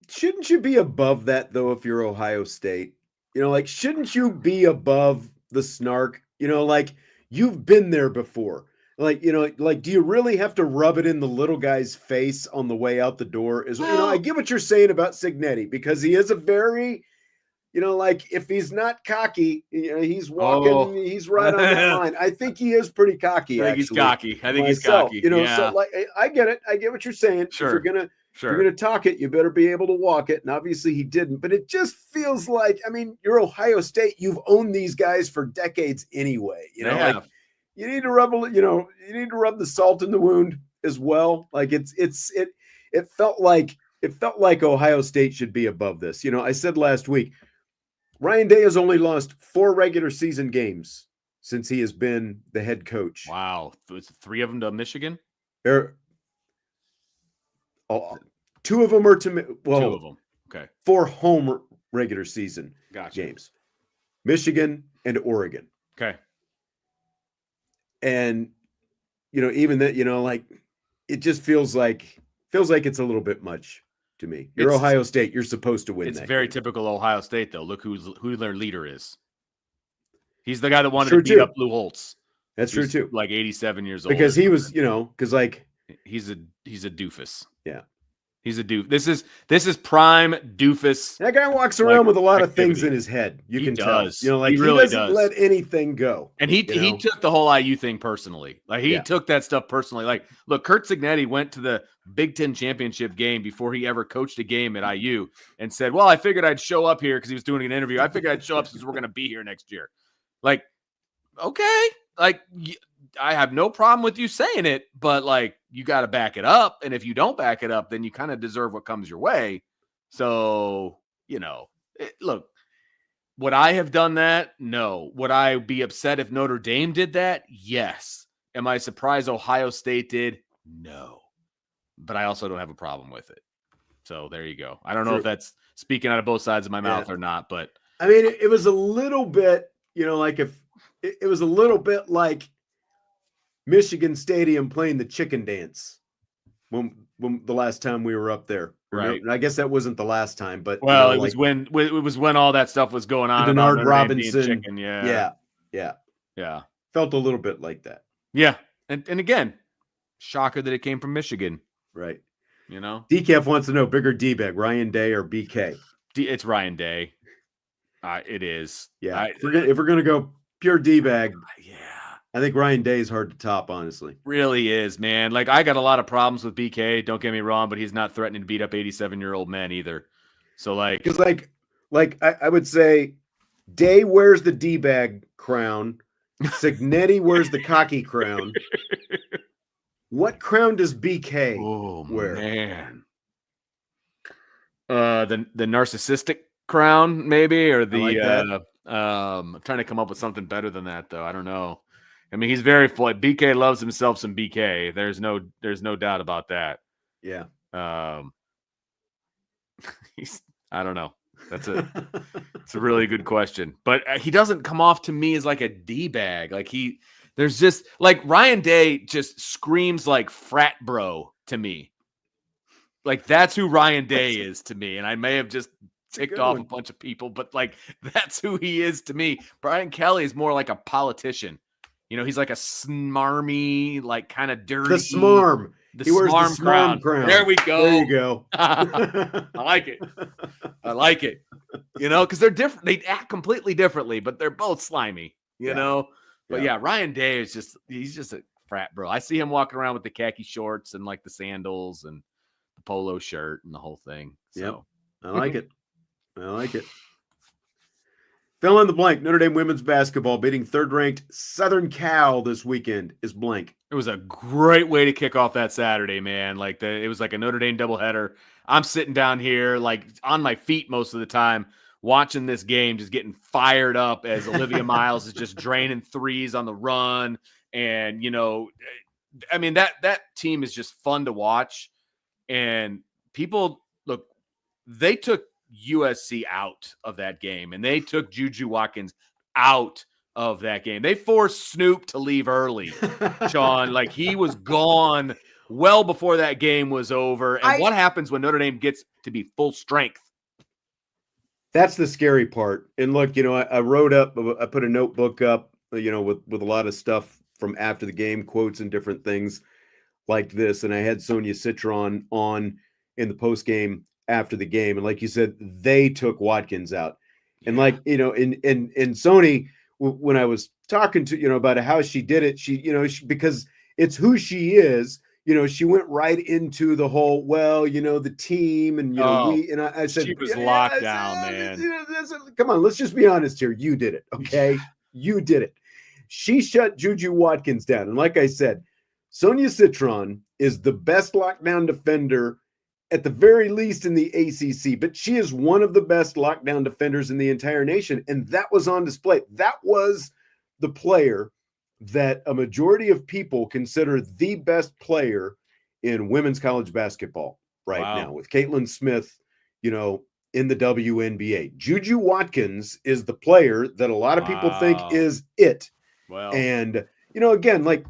Speaker 1: Shouldn't you be above that, though, if you're Ohio State? Like, shouldn't you be above the snark? Like, you've been there before. Like, do you really have to rub it in the little guy's face on the way out the door? I get what you're saying about Cignetti, because he is a very, like, if he's not cocky, he's walking, he's right on that line. I think he is pretty cocky.
Speaker 2: I think he's cocky. He's cocky.
Speaker 1: So like, I get it. I get what you're saying.
Speaker 2: Sure.
Speaker 1: If you're gonna talk it, you better be able to walk it. And obviously he didn't. But it just feels like, you're Ohio State. You've owned these guys for decades anyway. Like, you need to rub the salt in the wound as well. Like it felt like Ohio State should be above this. I said last week, Ryan Day has only lost 4 regular season games since he has been the head coach.
Speaker 2: Wow. 3 of them to Michigan?
Speaker 1: 2 of them are to
Speaker 2: 2 of them. Okay.
Speaker 1: 4 home regular season games. Michigan and Oregon.
Speaker 2: Okay.
Speaker 1: And even that, like, it just feels like it's a little bit much to me. You're Ohio State. You're supposed to win.
Speaker 2: It's
Speaker 1: that
Speaker 2: very
Speaker 1: game.
Speaker 2: Typical Ohio State, though. Look who their leader is. He's the guy that wanted to beat up Lou Holtz.
Speaker 1: That's true too.
Speaker 2: Like 87 years old.
Speaker 1: Because he was, because like
Speaker 2: he's a doofus.
Speaker 1: Yeah.
Speaker 2: He's a doof. This is prime doofus.
Speaker 1: That guy walks around with a lot of things in his head. You can
Speaker 2: does.
Speaker 1: Tell. Like
Speaker 2: he really
Speaker 1: doesn't let anything go.
Speaker 2: And he took the whole IU thing personally. Like he took that stuff personally. Like, look, Curt Cignetti went to the Big Ten championship game before he ever coached a game at IU and said, well, I figured I'd show up here because he was doing an interview. I figured I'd show up since we're going to be here next year. Like, okay. Like, I have no problem with you saying it, but like, you got to back it up. And if you don't back it up, then you kind of deserve what comes your way. So, look, would I have done that? No. Would I be upset if Notre Dame did that? Yes. Am I surprised Ohio State did? No. But I also don't have a problem with it. So there you go. I don't know if that's speaking out of both sides of my mouth or not, but
Speaker 1: it was a little bit, like if it was a little bit like Michigan Stadium playing the chicken dance when the last time we were up there.
Speaker 2: Right.
Speaker 1: And I guess that wasn't the last time, but
Speaker 2: it was when all that stuff was going on.
Speaker 1: Denard Robinson.
Speaker 2: Chicken, yeah.
Speaker 1: Felt a little bit like that.
Speaker 2: Yeah. And again, shocker that it came from Michigan.
Speaker 1: Right.
Speaker 2: Decaf
Speaker 1: wants to know, bigger D-bag, Ryan Day or BK?
Speaker 2: It's Ryan Day. It is.
Speaker 1: Yeah. If we're gonna go pure D-bag,
Speaker 2: yeah.
Speaker 1: I think Ryan Day is hard to top, honestly.
Speaker 2: Really is, man. Like, I got a lot of problems with BK. Don't get me wrong, but he's not threatening to beat up 87-year-old men either. So, like,
Speaker 1: because I would say, Day wears the D-bag crown. Signetti wears the cocky crown. What crown does BK wear?
Speaker 2: Man. The narcissistic crown, maybe, or the I'm trying to come up with something better than that, though. I don't know. He's very BK loves himself some BK. There's no doubt about that.
Speaker 1: Yeah.
Speaker 2: I don't know. It's a really good question, but he doesn't come off to me as like a D-bag. Like there's just like Ryan Day just screams like frat bro to me. Like that's who Ryan Day is to me. And I may have just ticked off a bunch of people, but like that's who he is to me. Brian Kelly is more like a politician. You know, he's like a smarmy, like kind of dirty.
Speaker 1: The smarm.
Speaker 2: He wears the smarm crown. There we go.
Speaker 1: There you go.
Speaker 2: I like it. I like it. You know, because they're different. They act completely differently, but they're both slimy. You know. But yeah, Ryan Day is he's just a frat bro. I see him walking around with the khaki shorts and like the sandals and the polo shirt and the whole thing. So
Speaker 1: I like it. I like it. Fill in the blank. Notre Dame women's basketball beating third-ranked Southern Cal this weekend is blank.
Speaker 2: It was a great way to kick off that Saturday, man. Like it was like a Notre Dame doubleheader. I'm sitting down here, like on my feet most of the time, watching this game, just getting fired up as Olivia Miles is just draining threes on the run. And, you know, I mean, that team is just fun to watch. And people, look, they took USC out of that game, and they took Juju Watkins out of that game. They forced Snoop to leave early, Sean. Like he was gone well before that game was over. And what happens when Notre Dame gets to be full strength?
Speaker 1: That's the scary part. And look, you know, I put a notebook up, you know, with a lot of stuff from after the game, quotes and different things like this. And I had Sonia Citron on in the post game after the game. And like you said, they took Watkins out. And like, you know, in Sony, when I was talking to, you know, about how she did it, she, you know, because it's who she is, you know, she went right into the whole, well, you know, the team and, you know, I said,
Speaker 2: she was locked down, man.
Speaker 1: Come on, let's just be honest here. You did it. Okay. You did it. She shut Juju Watkins down. And like I said, Sonia Citron is the best lockdown defender at the very least in the ACC, but she is one of the best lockdown defenders in the entire nation. And that was on display. That was the player that a majority of people consider the best player in women's college basketball right now, with Caitlin Smith, you know, in the WNBA. Juju Watkins is the player that a lot of people think is it.
Speaker 2: Well,
Speaker 1: and, you know, again, like,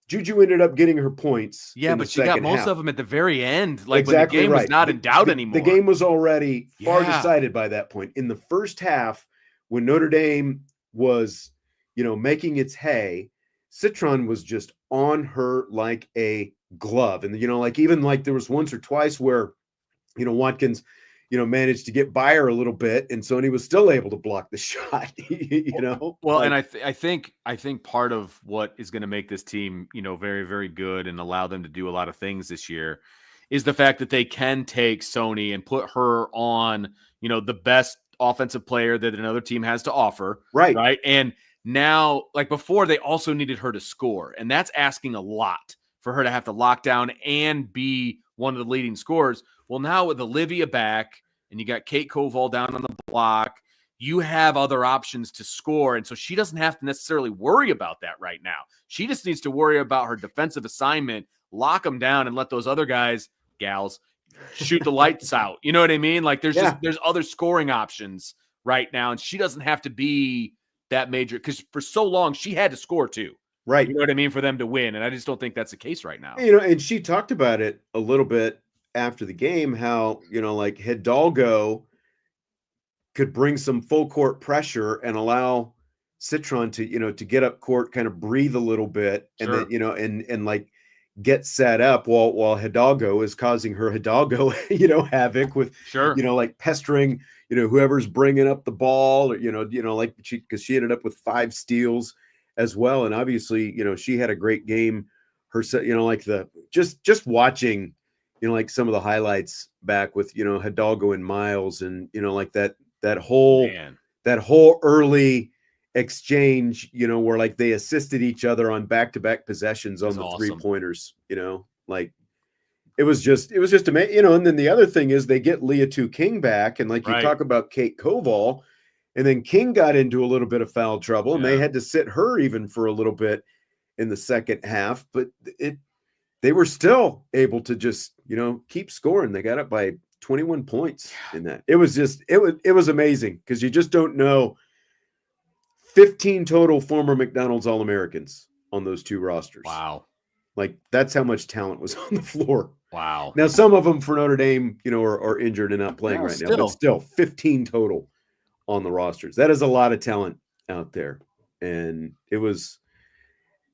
Speaker 1: Juju ended up getting her points.
Speaker 2: Yeah, but she got most of them at the very end. Like
Speaker 1: exactly
Speaker 2: when the game was not in doubt anymore.
Speaker 1: The game was already far decided by that point. In the first half, when Notre Dame was, you know, making its hay, Citron was just on her like a glove. And, you know, like even like there was once or twice where, you know, Watkins, you know, managed to get by her a little bit, and Sony was still able to block the shot. You know,
Speaker 2: well, like, and I think part of what is going to make this team, you know, very, very good and allow them to do a lot of things this year is the fact that they can take Sony and put her on, you know, the best offensive player that another team has to offer, right? And now, like before, they also needed her to score, and that's asking a lot for her to have to lock down and be one of the leading scorers. Well, now with Olivia back and you got Kate Koval down on the block, you have other options to score. And so she doesn't have to necessarily worry about that right now. She just needs to worry about her defensive assignment, lock them down, and let those other guys, gals, shoot the lights out. You know what I mean? Like there's other scoring options right now. And she doesn't have to be that major, because for so long she had to score too.
Speaker 1: Right.
Speaker 2: You know what I mean? For them to win. And I just don't think that's the case right now.
Speaker 1: You know, and she talked about it a little bit after the game, how, you know, like Hidalgo could bring some full court pressure and allow Citron to, you know, to get up court, kind of breathe a little bit, and then, you know, and like get set up while Hidalgo is causing her Hidalgo, you know, havoc with, you know, like pestering, you know, whoever's bringing up the ball, or, you know, like because she ended up with 5 steals as well. And obviously, you know, she had a great game herself, you know, like just watching, you know, like some of the highlights back with, you know, Hidalgo and Miles, and, you know, like that whole early exchange, you know, where like they assisted each other on back-to-back possessions on the 3-pointers, you know, like it was just amazing, you know. And then the other thing is they get Leah King back, and like you talk about Kate Koval, and then King got into a little bit of foul trouble, and they had to sit her even for a little bit in the second half. But they were still able to just, keep scoring. They got up by 21 points in that. It was just, it was amazing because you just don't know. 15 total former McDonald's All-Americans on those two rosters.
Speaker 2: Wow.
Speaker 1: Like, that's how much talent was on the floor.
Speaker 2: Wow.
Speaker 1: Now, some of them for Notre Dame, are injured and not playing right now, but still 15 total on the rosters. That is a lot of talent out there. And it was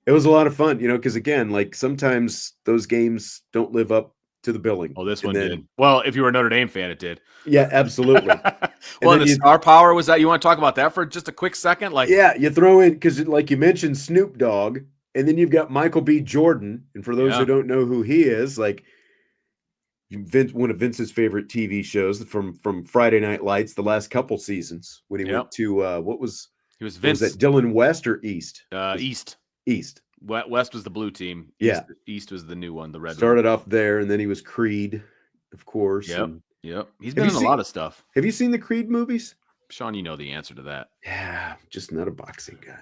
Speaker 1: a lot of fun, because again, like sometimes those games don't live up to the billing.
Speaker 2: Oh, this one did. Well, if you were a Notre Dame fan, it did.
Speaker 1: Yeah, absolutely.
Speaker 2: Well, and the star power was that. You want to talk about that for just a quick second? Like,
Speaker 1: yeah, you throw in, because like you mentioned Snoop Dogg, and then you've got Michael B. Jordan. And for those who don't know who he is, like one of Vince's favorite TV shows from Friday Night Lights, the last couple seasons when he went to
Speaker 2: he was Vince.
Speaker 1: Was that Dylan West or East?
Speaker 2: East. West was the blue team. East was the new one, the red.
Speaker 1: Started off there, and then he was Creed, of course.
Speaker 2: Yep. He's been in a lot of stuff.
Speaker 1: Have you seen the Creed movies?
Speaker 2: Sean, you know the answer to that.
Speaker 1: Yeah, just not a boxing guy.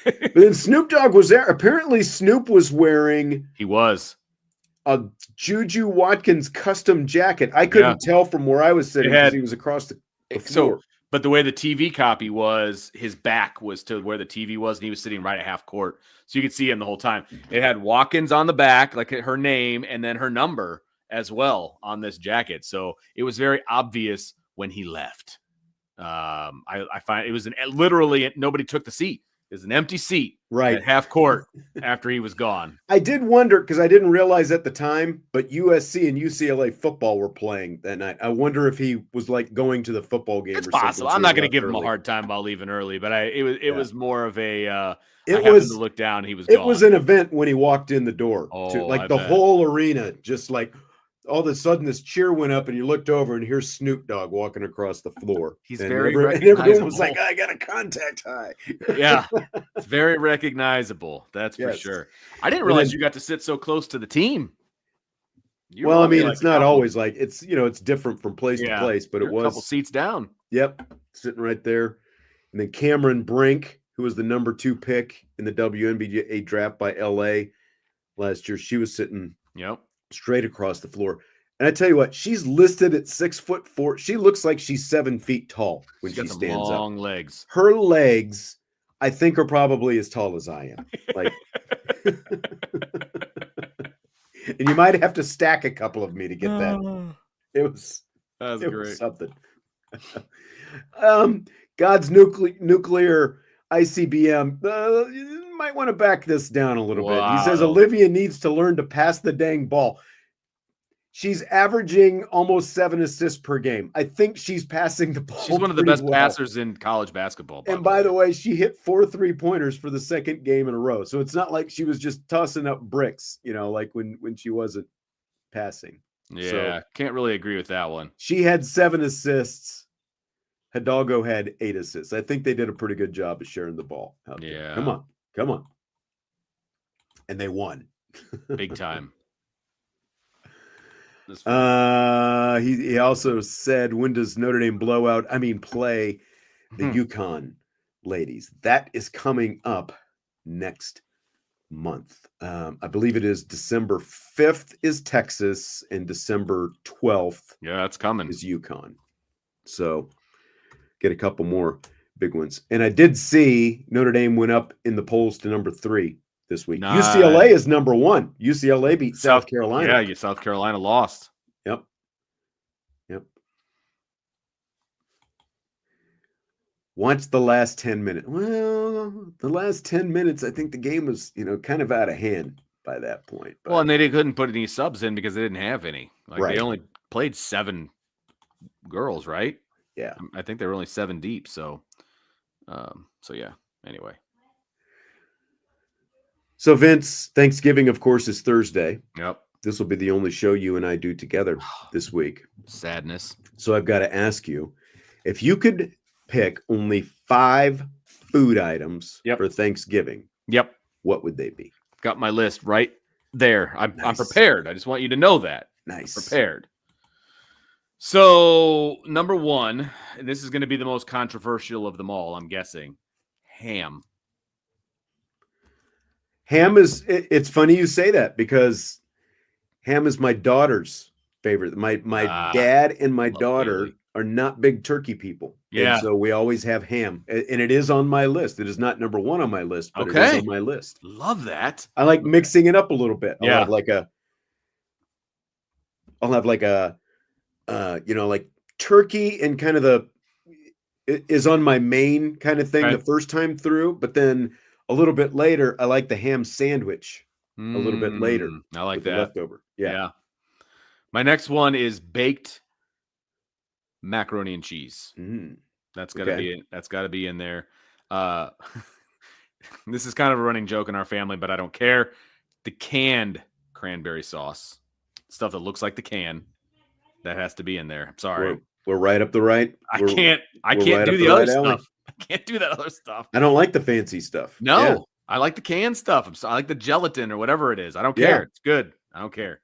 Speaker 1: But then Snoop Dogg was there. Apparently, Snoop was wearing.
Speaker 2: He was
Speaker 1: a Juju Watkins custom jacket. I couldn't tell from where I was sitting because he was across the floor.
Speaker 2: But the way the TV copy was, his back was to where the TV was, and he was sitting right at half court. So you could see him the whole time. It had Watkins on the back, like her name, and then her number as well on this jacket. So it was very obvious when he left. I find it was literally nobody took the seat. It was an empty seat at half court after he was gone.
Speaker 1: I did wonder, because I didn't realize at the time, but USC and UCLA football were playing that night. I wonder if he was like going to the football game.
Speaker 2: It's
Speaker 1: or
Speaker 2: possible.
Speaker 1: something.
Speaker 2: I'm not going to give him a hard time about leaving early, but it was more of a. I happened to look down. He was.
Speaker 1: It
Speaker 2: gone.
Speaker 1: was an event when he walked in the door.
Speaker 2: I
Speaker 1: the
Speaker 2: bet.
Speaker 1: whole arena, just like all of a sudden this cheer went up, and you looked over, and here's Snoop Dogg walking across the floor.
Speaker 2: He's
Speaker 1: and
Speaker 2: very
Speaker 1: recognizable. Everyone was like,
Speaker 2: recognizable.
Speaker 1: "I got a contact high."
Speaker 2: Yeah, it's very recognizable. That's for sure. I didn't realize you got to sit so close to the team.
Speaker 1: Well, I mean, it's not always like it's it's different from place to place, but it was
Speaker 2: a couple seats down.
Speaker 1: Yep, sitting right there. And then Cameron Brink, who was the number 2 pick in the WNBA draft by LA last year, she was sitting straight across the floor. And I tell you what, she's listed at 6'4". She looks like she's 7 feet tall when she stands up.
Speaker 2: Long legs.
Speaker 1: Her legs, I think, are probably as tall as I am. Like, and you might have to stack a couple of me to get that. That was great. Was something. God's nuclear ICBM. You might want to back this down a little bit. He says Olivia needs to learn to pass the dang ball. She's averaging almost 7 assists per game. I think she's passing the ball.
Speaker 2: She's one of the best passers in college basketball.
Speaker 1: And by the way, she hit 4 3-pointers for the second game in a row. So it's not like she was just tossing up bricks, like when she wasn't passing.
Speaker 2: Yeah,
Speaker 1: so,
Speaker 2: can't really agree with that one.
Speaker 1: She had 7 assists. Hidalgo had 8 assists. I think they did a pretty good job of sharing the ball out there.
Speaker 2: Yeah.
Speaker 1: Come on. And they won.
Speaker 2: Big time.
Speaker 1: He also said, when does Notre Dame play the UConn ladies? That is coming up next month. I believe it is December 5th is Texas, and December 12th
Speaker 2: that's coming
Speaker 1: is UConn. So get a couple more big ones. And I did see Notre Dame went up in the polls to number 3 this week.
Speaker 2: Nice.
Speaker 1: UCLA is number 1. UCLA beat South Carolina.
Speaker 2: Yeah, South Carolina lost.
Speaker 1: Yep. Watch the last 10 minutes. Well, the last 10 minutes, I think the game was, kind of out of hand by that point. But,
Speaker 2: well, and they couldn't put any subs in because they didn't have any. They only played 7 girls, right?
Speaker 1: Yeah.
Speaker 2: I think they were only 7 deep. So yeah. Anyway.
Speaker 1: So Vince, Thanksgiving, of course, is Thursday.
Speaker 2: Yep.
Speaker 1: This will be the only show you and I do together this week.
Speaker 2: Sadness.
Speaker 1: So I've got to ask you, if you could pick only 5 food items for Thanksgiving, what would they be?
Speaker 2: Got my list right there. I'm
Speaker 1: Nice.
Speaker 2: prepared. I just want you to know that.
Speaker 1: Nice.
Speaker 2: I'm prepared. So, number 1, and this is going to be the most controversial of them all, I'm guessing, ham.
Speaker 1: Ham is, it's funny you say that because Ham is my daughter's favorite. My dad and my daughter
Speaker 2: family.
Speaker 1: are not big turkey people.
Speaker 2: Yeah.
Speaker 1: And so we always have ham. And it is on my list. It is not number one on my list, but it is
Speaker 2: Okay.
Speaker 1: on my list.
Speaker 2: Love that.
Speaker 1: I like mixing it up a little bit.
Speaker 2: Yeah.
Speaker 1: I'll have like a like turkey and kind of is on my main kind of thing
Speaker 2: Okay.
Speaker 1: the first time through, but then a little bit later, I like the ham sandwich a little bit later.
Speaker 2: I like
Speaker 1: with the
Speaker 2: that.
Speaker 1: leftover. Yeah.
Speaker 2: My next one is baked macaroni and cheese.
Speaker 1: Mm.
Speaker 2: That's gotta be in there. This is kind of a running joke in our family, but I don't care. The canned cranberry sauce, stuff that looks like the can, that has to be in there. I'm sorry.
Speaker 1: We're right up the right.
Speaker 2: I can't
Speaker 1: right
Speaker 2: do
Speaker 1: up
Speaker 2: the
Speaker 1: the
Speaker 2: other
Speaker 1: right alley.
Speaker 2: stuff. I can't do that other stuff.
Speaker 1: I don't like the fancy stuff.
Speaker 2: No,
Speaker 1: Yeah.
Speaker 2: I like the canned stuff. I like the gelatin or whatever it is. I don't
Speaker 1: Yeah.
Speaker 2: care. It's good. I don't care.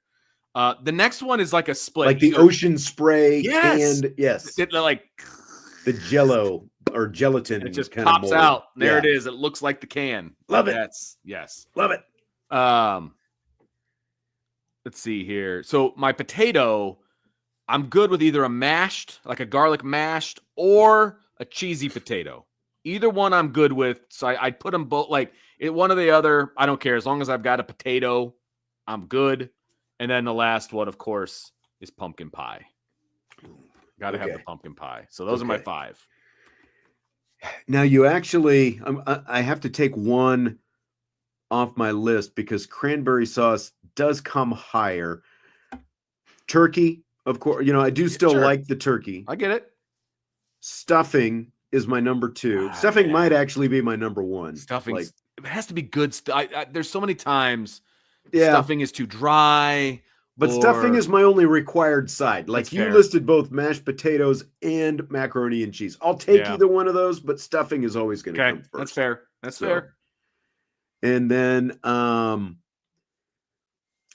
Speaker 2: The next one is like a split.
Speaker 1: Like the ocean spray
Speaker 2: Yes.
Speaker 1: canned, yes.
Speaker 2: Like
Speaker 1: The jello or gelatin.
Speaker 2: it just
Speaker 1: kind
Speaker 2: pops
Speaker 1: of mold.
Speaker 2: out. There
Speaker 1: Yeah.
Speaker 2: it is. It looks like the can.
Speaker 1: Love it.
Speaker 2: Yes.
Speaker 1: Love it.
Speaker 2: Let's see here. So my potato, I'm good with either a mashed, like a garlic mashed, or a cheesy potato. Either one I'm good with. So I'd put them both, like one or the other. I don't care. As long as I've got a potato, I'm good. And then the last one, of course, is pumpkin pie. Got to have the pumpkin pie. So those are my 5.
Speaker 1: Now you actually, I have to take one off my list because cranberry sauce does come higher. Turkey, of course, I do still like the turkey.
Speaker 2: I get it.
Speaker 1: Stuffing is my number 2. Stuffing might actually be my number 1.
Speaker 2: Stuffing, it has to be good stuff. There's so many times
Speaker 1: Yeah.
Speaker 2: stuffing is too dry.
Speaker 1: But stuffing is my only required side. Like
Speaker 2: That's
Speaker 1: you
Speaker 2: fair.
Speaker 1: listed both mashed potatoes and macaroni and cheese. I'll take
Speaker 2: Yeah.
Speaker 1: either one of those, but stuffing is always going to
Speaker 2: Okay,
Speaker 1: come first.
Speaker 2: that's fair. That's
Speaker 1: So-
Speaker 2: fair.
Speaker 1: And then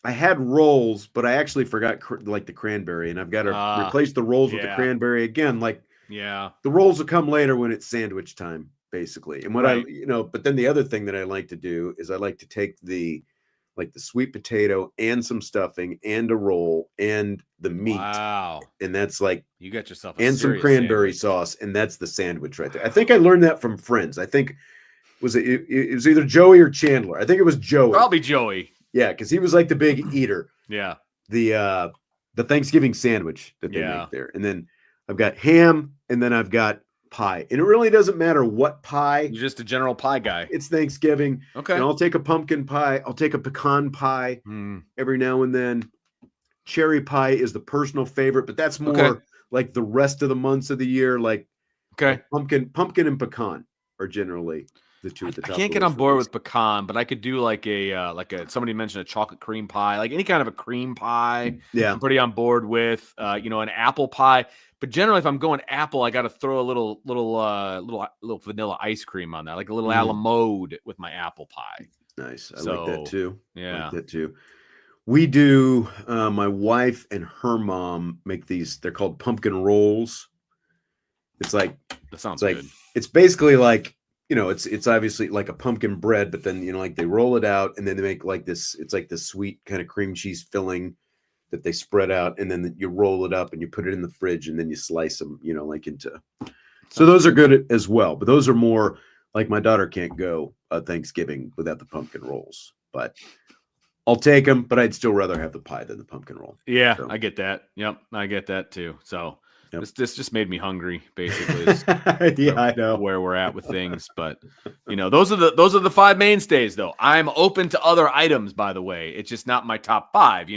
Speaker 1: I had rolls, but I actually forgot like the cranberry, and I've got to replace the rolls with the
Speaker 2: yeah.
Speaker 1: cranberry again. Like
Speaker 2: Yeah.
Speaker 1: the rolls will come later when it's sandwich time, basically. And what
Speaker 2: Right.
Speaker 1: but then the other thing that I like to do is I like to take the sweet potato and some stuffing and a roll and the meat.
Speaker 2: Wow.
Speaker 1: And that's like,
Speaker 2: You got yourself a
Speaker 1: and some
Speaker 2: serious
Speaker 1: cranberry
Speaker 2: sandwich.
Speaker 1: sauce. And that's the sandwich right there. I think I learned that from friends. I think it was either Joey or Chandler. I think it was Joey.
Speaker 2: Probably Joey.
Speaker 1: Yeah. Cause he was like the big eater,
Speaker 2: Yeah.
Speaker 1: the Thanksgiving sandwich that they
Speaker 2: Yeah.
Speaker 1: make there. And then I've got ham and then I've got pie. And it really doesn't matter what pie.
Speaker 2: You're just a general pie guy.
Speaker 1: It's Thanksgiving.
Speaker 2: Okay.
Speaker 1: And I'll take a pumpkin pie. I'll take a pecan pie
Speaker 2: Hmm.
Speaker 1: every now and then. Cherry pie is the personal favorite, but that's more
Speaker 2: Okay.
Speaker 1: like the rest of the months of the year. Like
Speaker 2: Okay.
Speaker 1: pumpkin and pecan are generally the two at the
Speaker 2: I
Speaker 1: top.
Speaker 2: can't
Speaker 1: of
Speaker 2: get
Speaker 1: the
Speaker 2: on
Speaker 1: list
Speaker 2: board
Speaker 1: for
Speaker 2: with pecan, but I could do like a somebody mentioned a chocolate cream pie, like any kind of a cream pie.
Speaker 1: me. Yeah.
Speaker 2: I'm pretty on board with an apple pie. But generally, if I'm going apple, I got to throw a little vanilla ice cream on that, like a little a la mode with my apple pie.
Speaker 1: Nice. I like that
Speaker 2: So,
Speaker 1: too. I
Speaker 2: Yeah.
Speaker 1: like that too. We do, my wife and her mom make these, they're called pumpkin rolls. It's like,
Speaker 2: That sounds
Speaker 1: it's like,
Speaker 2: good.
Speaker 1: it's basically like, it's obviously like a pumpkin bread, but then, like they roll it out and then they make like this, it's like this sweet kind of cream cheese filling that they spread out. And then you roll it up and you put it in the fridge and then you slice them, like into, so those are good as well, but those are more like my daughter can't go Thanksgiving without the pumpkin rolls, but I'll take them, but I'd still rather have the pie than the pumpkin roll.
Speaker 2: Yeah,
Speaker 1: So-
Speaker 2: I get that. Yep, I get that too. So
Speaker 1: Yep.
Speaker 2: this just made me hungry, basically. is
Speaker 1: Yeah, I know.
Speaker 2: where we're at with things, but those are the 5 mainstays. Though I'm open to other items. By the way, it's just not my top 5.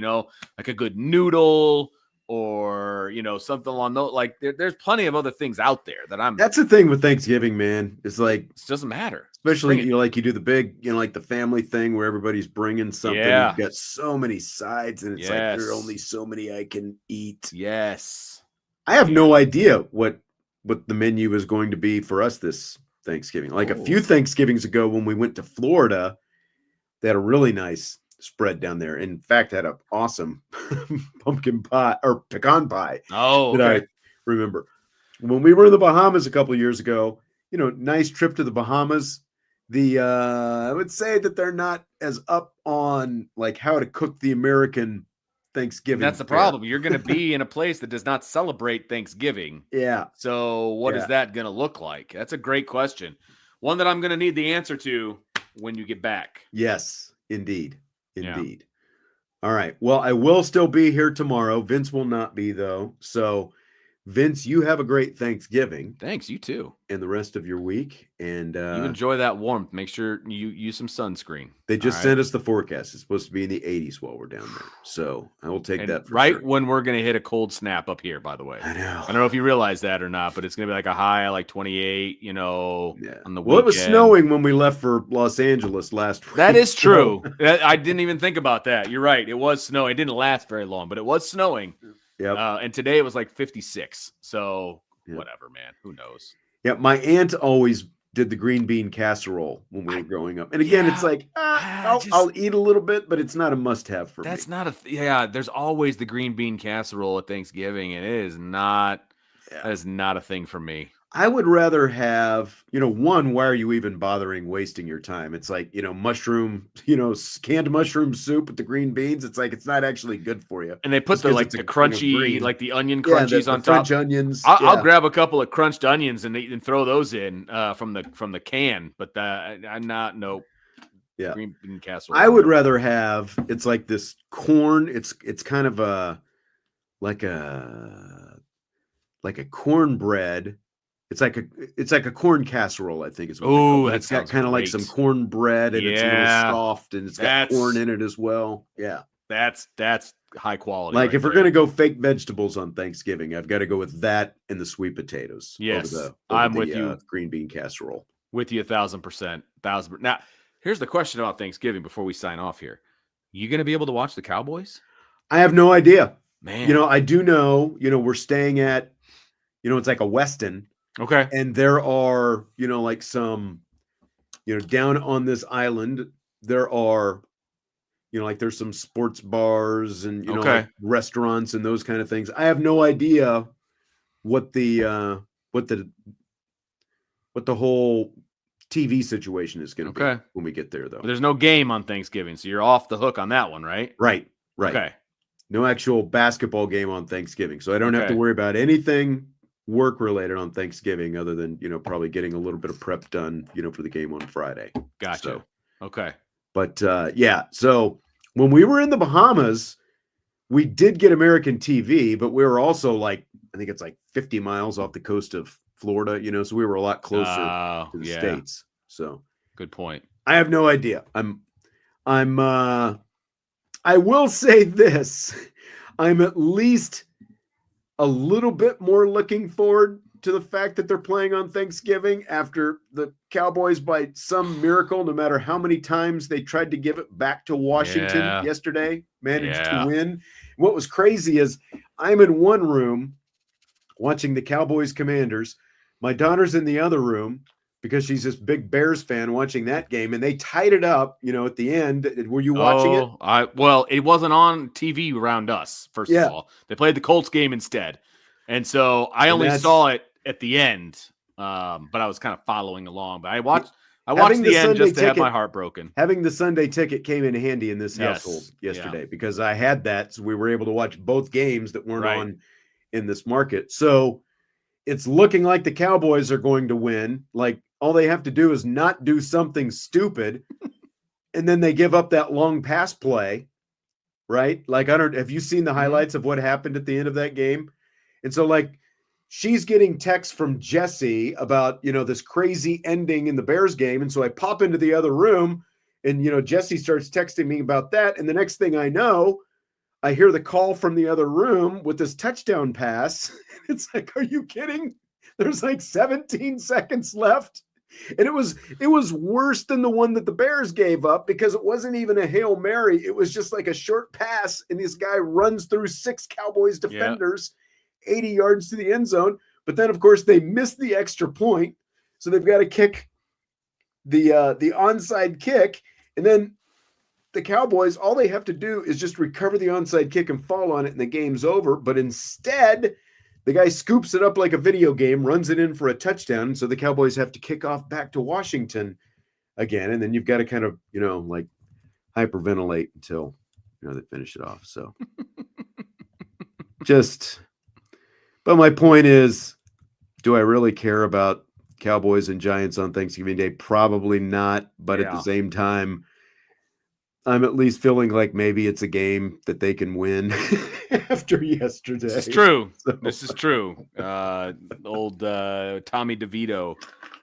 Speaker 2: Like a good noodle or something along those. Like there's plenty of other things out there that I'm.
Speaker 1: That's the thing with Thanksgiving, man. It's like,
Speaker 2: It doesn't matter.
Speaker 1: especially
Speaker 2: Bring it.
Speaker 1: like you do the big, like the family thing where everybody's bringing something.
Speaker 2: Yeah.
Speaker 1: You've got so many sides, and it's like there are
Speaker 2: Yes.
Speaker 1: only so many I can eat.
Speaker 2: Yes.
Speaker 1: I have no idea what the menu is going to be for us this Thanksgiving. Like a few Thanksgivings ago when we went to Florida, they had a really nice spread down there. In fact, had an awesome pumpkin pie or pecan pie
Speaker 2: Oh,
Speaker 1: that
Speaker 2: okay.
Speaker 1: I remember. When we were in the Bahamas a couple of years ago, nice trip to the Bahamas. I would say that they're not as up on like how to cook the American Thanksgiving.
Speaker 2: That's the
Speaker 1: fare.
Speaker 2: problem. You're going to be in a place that does not celebrate Thanksgiving.
Speaker 1: Yeah.
Speaker 2: So what is that going to look like? That's a great question. One that I'm going to need the answer to when you get back.
Speaker 1: Yes, indeed.
Speaker 2: Yeah.
Speaker 1: Indeed. All right. Well, I will still be here tomorrow. Vince will not be, though. So, Vince, you have a great Thanksgiving
Speaker 2: Thanks. You too.
Speaker 1: and the rest of your week. And
Speaker 2: You enjoy that warmth. Make sure you use some sunscreen.
Speaker 1: they just sent us the forecast. It's supposed to be in the 80s while we're down there. So I will take that for
Speaker 2: right
Speaker 1: sure.
Speaker 2: when we're going to hit a cold snap up here, by the way.
Speaker 1: I know.
Speaker 2: I don't know if you realize that or not, but it's going to be like a high of like 28, on the
Speaker 1: Well, it was
Speaker 2: weekend.
Speaker 1: snowing when we left for Los Angeles last week.
Speaker 2: That is true. I didn't even think about that. You're right. It was snowing. It didn't last very long, but it was snowing.
Speaker 1: Yep.
Speaker 2: And today it was like 56. So whatever, man. Who knows?
Speaker 1: Yeah, my aunt always did the green bean casserole when we were growing up. And again, it's like, I'll eat a little bit, but it's not a must-have for me.
Speaker 2: That's not there's always the green bean casserole at Thanksgiving, and it is not, that is not a thing for me.
Speaker 1: I would rather have, one, why are you even bothering wasting your time? It's like, mushroom, canned mushroom soup with the green beans. It's like, it's not actually good for you.
Speaker 2: And they put the crunchy, like the onion crunchies on top.
Speaker 1: French onions.
Speaker 2: I'll grab a couple of crunched onions and throw those in from the can, but I'm not, nope.
Speaker 1: Yeah.
Speaker 2: Green bean casserole.
Speaker 1: I would rather have, it's like this corn. It's kind of like a cornbread. It's like a corn casserole, I think is what
Speaker 2: oh,
Speaker 1: it's got kind of like some cornbread and it's a little soft and it's got corn in it as well. Yeah.
Speaker 2: That's high quality.
Speaker 1: Like if we're gonna go fake vegetables on Thanksgiving, I've got to go with that and the sweet potatoes.
Speaker 2: Yes,
Speaker 1: I'm
Speaker 2: with you.
Speaker 1: Green bean casserole.
Speaker 2: With you 1,000%. Now, here's the question about Thanksgiving before we sign off here. You gonna be able to watch the Cowboys?
Speaker 1: I have no idea.
Speaker 2: Man.
Speaker 1: I do know, we're staying at, it's like a Westin.
Speaker 2: Okay.
Speaker 1: And there are, like some, down on this island, there are, like there's some sports bars and, like restaurants and those kind of things. I have no idea what the whole TV situation is going to be when we get there, though.
Speaker 2: But there's no game on Thanksgiving, so you're off the hook on that one, right?
Speaker 1: Right.
Speaker 2: Okay.
Speaker 1: No actual basketball game on Thanksgiving. So I don't have to worry about anything work related on Thanksgiving other than, probably getting a little bit of prep done, for the game on Friday.
Speaker 2: Gotcha.
Speaker 1: So,
Speaker 2: okay.
Speaker 1: But so when we were in the Bahamas, we did get American TV, but we were also like, I think it's like 50 miles off the coast of Florida, so we were a lot closer to the States. So
Speaker 2: good point.
Speaker 1: I have no idea. I will say this. I'm at least a little bit more looking forward to the fact that they're playing on Thanksgiving after the Cowboys, by some miracle, no matter how many times they tried to give it back to Washington yesterday, managed to win. What was crazy is I'm in one room watching the Cowboys Commanders. My daughter's in the other room because she's this big Bears fan watching that game, and they tied it up, at the end. Were you watching it?
Speaker 2: Well, it wasn't on TV around us, first of all. They played the Colts game instead. And so I only saw it at the end, but I was kind of following along. But I watched the end just to have my heart broken.
Speaker 1: Having the Sunday ticket came in handy in this household yesterday because I had that, so we were able to watch both games that weren't on in this market. So it's looking like the Cowboys are going to win. Like, all they have to do is not do something stupid, and then they give up that long pass play, right? Like, have you seen the highlights of what happened at the end of that game? And so, like, she's getting texts from Jesse about, this crazy ending in the Bears game. And so I pop into the other room and, Jesse starts texting me about that. And the next thing I know, I hear the call from the other room with this touchdown pass. It's like, are you kidding? There's like 17 seconds left. And it was worse than the one that the Bears gave up because it wasn't even a Hail Mary. It was just like a short pass. And this guy runs through 6 Cowboys defenders, 80 yards to the end zone. But then, of course, they missed the extra point. So they've got to kick the onside kick. And then the Cowboys, all they have to do is just recover the onside kick and fall on it, and the game's over. But instead, the guy scoops it up like a video game, runs it in for a touchdown. So the Cowboys have to kick off back to Washington again. And then you've got to kind of, like hyperventilate until, they finish it off. So but my point is, do I really care about Cowboys and Giants on Thanksgiving Day? Probably not. But at the
Speaker 2: Yeah.
Speaker 1: same time, I'm at least feeling like maybe it's a game that they can win after yesterday.
Speaker 2: This is true.
Speaker 1: So-
Speaker 2: This is true. Old Tommy DeVito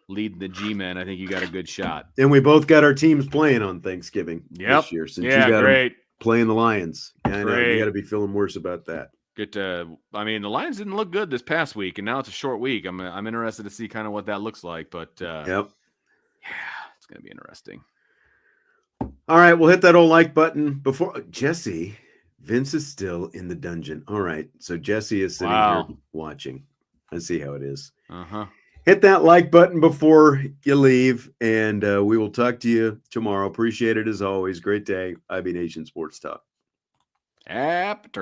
Speaker 2: leading the G-Men. I think you got a good shot.
Speaker 1: And we both got our teams playing on Thanksgiving
Speaker 2: Yep.
Speaker 1: this year. Since
Speaker 2: Yeah,
Speaker 1: you got 'em
Speaker 2: great.
Speaker 1: playing the Lions. I know you
Speaker 2: Great.
Speaker 1: got to be feeling worse about that.
Speaker 2: Good to. I mean, the Lions didn't look good this past week, and now it's a short week. I'm interested to see kind of what that looks like. But
Speaker 1: Yep.
Speaker 2: yeah, it's gonna be interesting.
Speaker 1: All right, we'll hit that old like button before Jesse. Vince is still in the dungeon. All right, so Jesse is sitting
Speaker 2: Wow.
Speaker 1: here watching. I see how it is.
Speaker 2: Uh-huh.
Speaker 1: Hit that like button before you leave, and we will talk to you tomorrow. Appreciate it as always. Great day. IB Nation Sports Talk.
Speaker 2: After